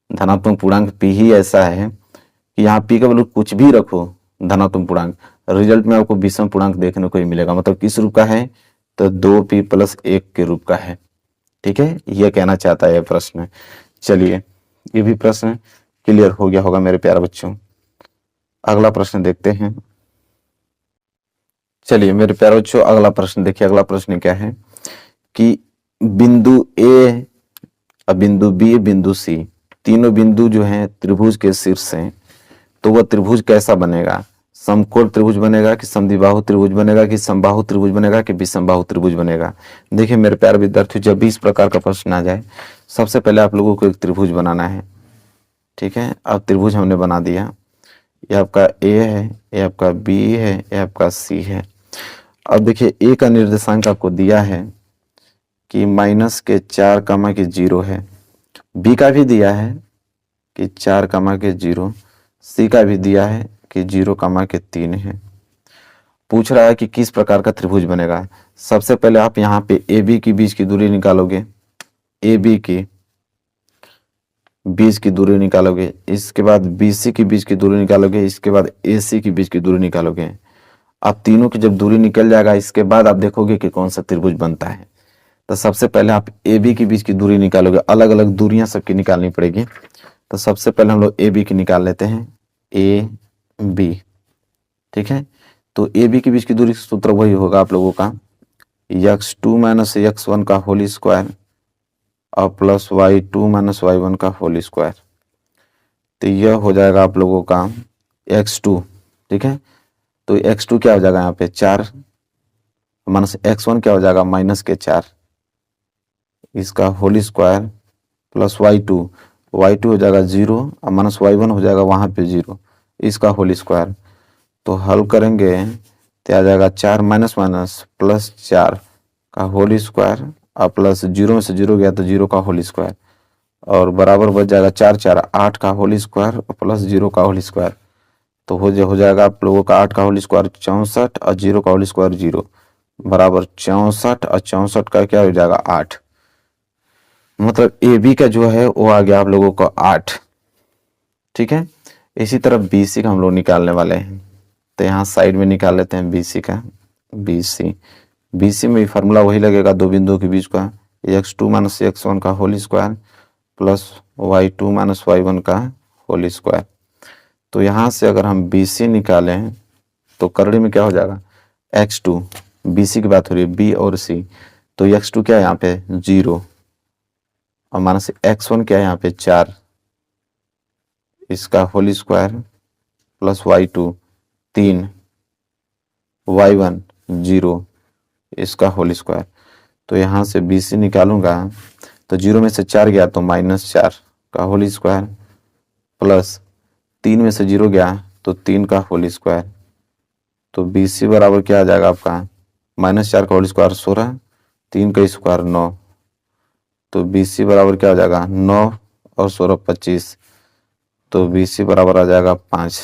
Speaker 2: धनात्मक पूर्णांक p ही ऐसा है कि यहाँ p का वैल्यू कुछ भी रखो धनात्मक पूर्णांक, रिजल्ट में आपको विषम पूर्णांक देखने को ही मिलेगा। मतलब किस रूप का है, तो 2p+1 के रूप का है। ठीक है, यह कहना चाहता है यह प्रश्न। चलिए, ये भी प्रश्न क्लियर हो गया होगा मेरे प्यारे बच्चों। अगला प्रश्न देखते हैं। चलिए मेरे प्यारे बच्चों, अगला प्रश्न देखिए। अगला प्रश्न क्या है कि बिंदु A, बिंदु B, बिंदु C, तीनों बिंदु जो हैं त्रिभुज के शीर्ष हैं, तो वह त्रिभुज कैसा बनेगा? समकोण त्रिभुज बनेगा कि समद्विबाहु त्रिभुज बनेगा कि समबाहु त्रिभुज बनेगा कि विषमबाहु त्रिभुज बनेगा? देखिए मेरे प्यारे विद्यार्थियों, जब भी इस प्रकार का प्रश्न आ जाए, सबसे पहले आप लोगों को एक त्रिभुज बनाना है। ठीक है, अब त्रिभुज हमने बना दिया। ये आपका ए है, ये आपका बी है, ये आपका सी है। अब देखिए ए का निर्देशांक आपको दिया है कि -4, 0 है। बी का भी दिया है कि 4, 0। सी का भी दिया है कि 0, 3 है। पूछ रहा है कि किस प्रकार का त्रिभुज बनेगा। सबसे पहले आप यहाँ पे ए बी के बीच की दूरी निकालोगे, ए बी की बीच की दूरी निकालोगे, इसके बाद बी सी की बीच की दूरी निकालोगे, इसके बाद ए सी की बीच की दूरी निकालोगे। अब तीनों की जब दूरी निकल जाएगा, इसके बाद आप देखोगे कि कौन सा त्रिभुज बनता है। तो सबसे पहले आप ए बी के बीच की दूरी निकालोगे, अलग अलग दूरियां सबकी निकालनी पड़ेगी। तो सबसे पहले हम लोग ए बी की निकाल लेते हैं, ए बी। ठीक है, तो ए बी के बीच की दूरी सूत्र वही होगा आप लोगों का x2 - x1 का होल स्क्वायर और प्लस y2 - y1 का होल स्क्वायर। तो यह हो जाएगा आप लोगों का x2। ठीक है, तो x2 क्या हो जाएगा यहाँ पे 4 माइनस x1 क्या हो जाएगा -4 इसका होल स्क्वायर प्लस y2 हो जाएगा 0 और माइनस y1 हो जाएगा वहां पे 0 इसका होल स्क्वायर। तो हल करेंगे तो आ जाएगा 4 माइनस प्लस 4 का होल स्क्वायर और प्लस 0 में से 0 गया तो 0 का होल स्क्वायर और बराबर बच जाएगा 4 4 8 का होल स्क्वायर और प्लस 0 का होल स्क्वायर। तो हो जाएगा आप लोगों का 8 का होल स्क्वायर 64 और 0 का होल स्क्वायर 0 बराबर 64 और 64 का क्या हो जाएगा 8। मतलब ए बी का जो है वो आ गया आप लोगों को 8। ठीक है, इसी तरह बी सी का हम लोग निकालने वाले हैं। तो यहाँ साइड में निकाल लेते हैं बी सी का, बी सी में फार्मूला वही लगेगा दो बिंदुओं के बीच का x2 - x1 का whole square plus y2 - y1 का होल स्क्वायर। तो यहाँ से अगर हम बी सी निकालें तो करड़ी में क्या हो जाएगा x2, बी सी की बात हो रही है बी और सी, तो x2 क्या है यहाँ पे 0 और माइनस x1 क्या है यहाँ पे 4 इसका whole square plus y2 3 y1 0 इसका होल स्क्वायर। तो यहाँ से बी सी निकालूंगा तो 0 में से 4 गया तो -4 का होल स्क्वायर प्लस 3 में से 0 गया तो 3 का होल स्क्वायर। तो बी सी बराबर क्या आ जाएगा आपका -4 का होल स्क्वायर 16, 3 का स्क्वायर 9। तो बी सी बराबर क्या हो जाएगा 9 और 16 25। तो बी सी बराबर आ जाएगा 5।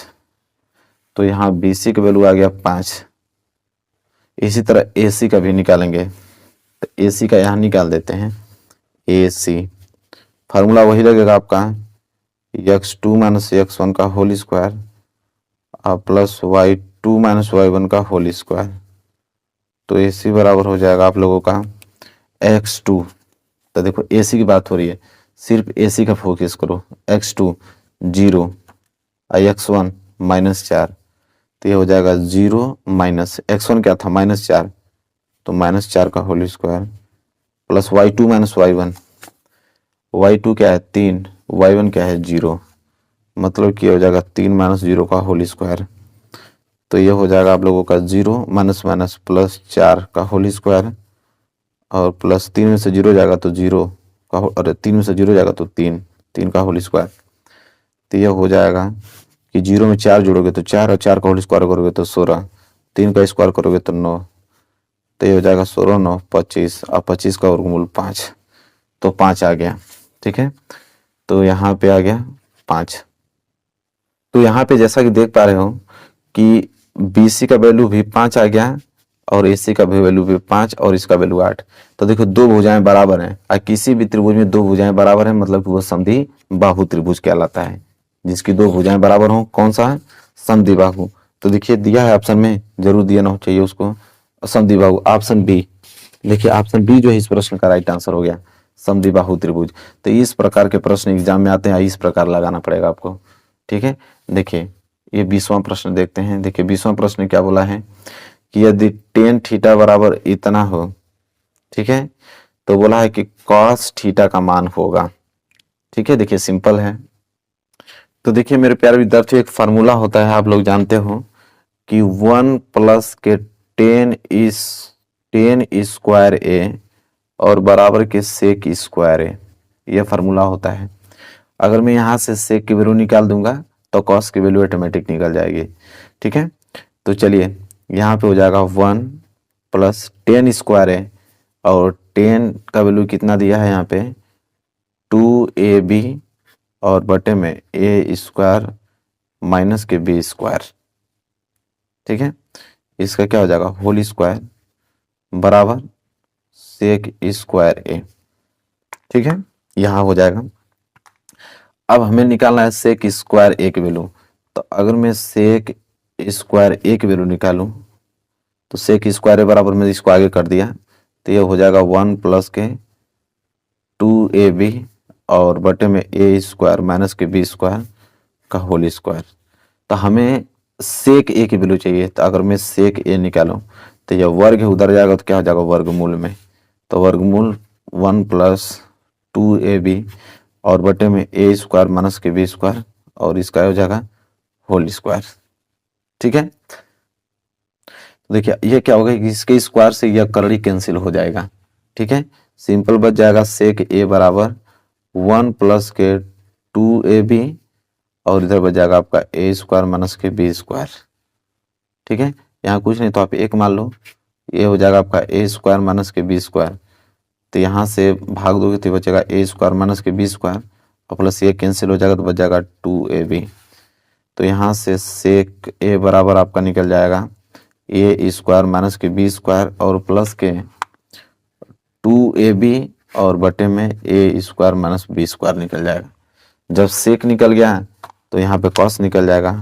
Speaker 2: तो यहाँ बी सी का वैल्यू आ गया 5। इसी तरह ए सी का भी निकालेंगे तो ए सी का यहाँ निकाल देते हैं ए सी। फार्मूला वही लगेगा आपका x2 - x1 का होल स्क्वायर और प्लस y2 - y1 का होल स्क्वायर। तो ए सी बराबर हो जाएगा आप लोगों का x2। तो देखो ए सी की बात हो रही है, सिर्फ ए सी का फोकस करो, x2 0 और x1 -4। तो ये हो जाएगा 0 माइनस x1 क्या था -4 तो -4 का whole square plus y2 - y1, y2 क्या है 3, y1 क्या है 0, मतलब कि हो जाएगा 3 - 0 का होल स्क्वायर। तो ये हो जाएगा आप लोगों का 0 माइनस प्लस 4 का होल स्क्वायर और प्लस 3 में से 0 जाएगा तो 0 का और 3 में से 0 जाएगा तो 3 का होल स्क्वायर। तो यह हो जाएगा कि 0 में 4 जोड़ोगे तो 4 और 4 का होल स्क्वायर करोगे तो 16, 3 का स्क्वायर करोगे तो 9। तो ये हो जाएगा 16 9 25 और 25 का वर्गमूल 5। तो 5 आ गया। ठीक है, तो यहाँ पे आ गया 5। तो यहाँ पे जैसा कि देख पा रहे हो कि बी सी का वैल्यू भी 5 आ गया और ए सी का भी वैल्यू भी 5 और इसका वैल्यू 8। तो देखो दो भुजाएं बराबर हैं और किसी भी त्रिभुज में दो भुजाएं बराबर हैं मतलब कि वो समद्वि बाहु त्रिभुज कहलाता है। जिसकी दो भुजाएं बराबर हो कौन सा है समद्विबाहु। तो देखिए दिया है ऑप्शन में, जरूर दिया ना हो चाहिए उसको, समद्विबाहु ऑप्शन बी। देखिए ऑप्शन बी जो है इस प्रश्न का राइट आंसर हो गया समद्विबाहु त्रिभुज। तो इस प्रकार के प्रश्न एग्जाम में आते हैं, इस प्रकार लगाना पड़ेगा आपको। ठीक है, देखिए ये 20वां प्रश्न देखते हैं। देखिए 20वां प्रश्न क्या बोला है कि यदि tan थीटा बराबर इतना हो, ठीक है, तो बोला है कि cos थीटा का मान होगा। ठीक है, देखिए सिंपल है। तो देखिए मेरे प्यारे विद्यार्थियों, एक फार्मूला होता है, आप लोग जानते हो कि 1 प्लस के 10 स्क्वायर ए और बराबर के सेक स्क्वायर ए, यह फार्मूला होता है। अगर मैं यहाँ से सेक की वैल्यू निकाल दूंगा तो कॉस की वैल्यू ऑटोमेटिक निकल जाएगी। ठीक है, तो चलिए यहाँ पे हो जाएगा 1 प्लस 10 स्क्वायर ए और 10 का वैल्यू कितना दिया है यहाँ पे 2ab और बटे में ए स्क्वायर माइनस के बी स्क्वायर। ठीक है, इसका क्या हो जाएगा होल स्क्वायर बराबर सेक स्क्वायर ए। ठीक है, यहाँ हो जाएगा। अब हमें निकालना है सेक स्क्वायर ए की वैल्यू। तो अगर मैं सेक स्क्वायर ए की वैल्यू निकालूं तो सेक स्क्वायर ए बराबर में इसको आगे कर दिया तो ये हो जाएगा 1 प्लस के 2ab और बटे में ए स्क्वायर माइनस के बी स्क्वायर का होल स्क्वायर। तो हमें सेक ए की वैल्यू चाहिए। तो अगर मैं सेक ए निकालूं तो यह वर्ग उधर जाएगा तो क्या हो जाएगा वर्गमूल में। तो वर्गमूल 1 प्लस 2ab और बटे में ए स्क्वायर माइनस के बी स्क्वायर और इसका हो जाएगा होल स्क्वायर। ठीक है, तो देखिए ये क्या होगा कि इसके स्क्वायर से यह करड़ी कैंसिल हो जाएगा। ठीक है, सिंपल बच जाएगा सेक ए बराबर 1 प्लस के 2ab और इधर बच जाएगा आपका ए स्क्वायर माइनस के बी स्क्वायर। ठीक है, यहाँ कुछ नहीं तो आप एक मान लो, ये हो जाएगा आपका ए स्क्वायर माइनस के बी स्क्वायर। तो यहाँ से भाग दोगे तो बचेगा ए स्क्वायर माइनस के बी स्क्वायर और प्लस ये कैंसिल हो जाएगा तो बच जाएगा 2ab। तो यहाँ से सेक ए बराबर आपका निकल जाएगा ए स्क्वायर माइनस के बी स्क्वायर और प्लस के 2ab और बटे में ए स्क्वायर माइनस बी स्क्वायर निकल जाएगा। जब सेक निकल गया तो यहाँ पे कॉस निकल जाएगा।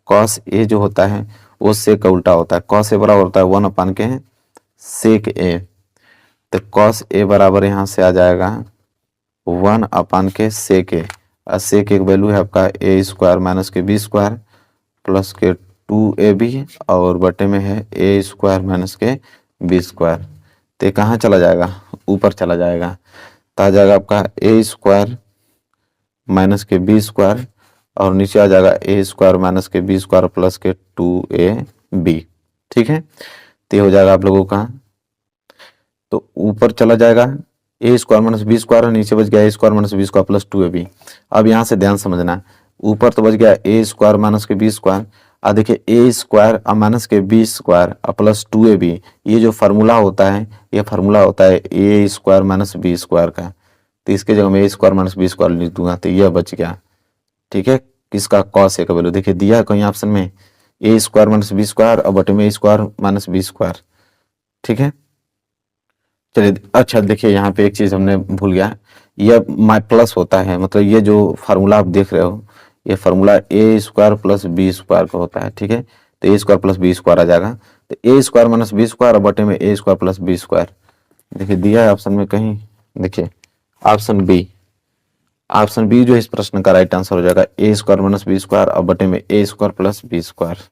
Speaker 2: कॉस ए जो होता है वो सेक का उल्टा होता है। कॉस ए बराबर होता है 1 अपान के सेक ए। तो कॉस ए बराबर यहाँ से आ जाएगा 1 अपान के सेक ए। सेक एक वैल्यू है आपका ए स्क्वायर माइनस के बी स्क्वायर प्लस के 2ab और बटे में है ए स्क्वायर माइनस के बी स्क्वायर। तो कहाँ चला जाएगा ऊपर चला जाएगा तो आ जाएगा आपका ए स्क्वायर माइनस के बी स्क्वायर और नीचे आ जाएगा ए स्क्वायर माइनस के बी स्क्वायर प्लस के 2ab। ठीक है, तो ये हो जाएगा आप लोगों का। तो ऊपर चला जाएगा A square minus B square और नीचे बच गया A square minus B square plus 2ab। अब यहाँ से ध्यान समझना, ऊपर तो बच गया ए स्क्वायर माइनस के बी स्क्वायर। अब देखिए ए स्क्वायर माइनस के बी स्क्वायर प्लस 2ab, ये जो फार्मूला होता है ये फार्मूला होता है ए स्क्वायर माइनस बी स्क्वायर का। तो इसके जगह में ए स्क्वायर माइनस बी स्क्वायर लिख दूंगा तो यह बच गया। ठीक है, किसका कॉस ए का वैल्यू देखिए दिया है कहीं ऑप्शन में ए स्क्वायर माइनस बी स्क्वायर और बटे में ए स्क्वायर माइनस बी स्क्वायर। ठीक है, चलिए अच्छा देखिए यहाँ पे एक चीज हमने भूल गया, यह माई प्लस होता है। मतलब ये जो फार्मूला आप देख रहे हो ये फार्मूला ए स्क्वायर प्लस बी स्क्वायर का होता है। ठीक है, तो ए स्क्वायर प्लस बी स्क्वायर आ जाएगा। तो ए स्क्वायर माइनस बी स्क्वायर और बटे में ए स्क्वायर प्लस बी स्क्वायर। देखिए दिया है ऑप्शन में कहीं, देखिए ऑप्शन बी। ऑप्शन बी जो इस प्रश्न का राइट आंसर हो जाएगा A square minus B square और बटे में ए स्क्वायर प्लस बी स्क्वायर।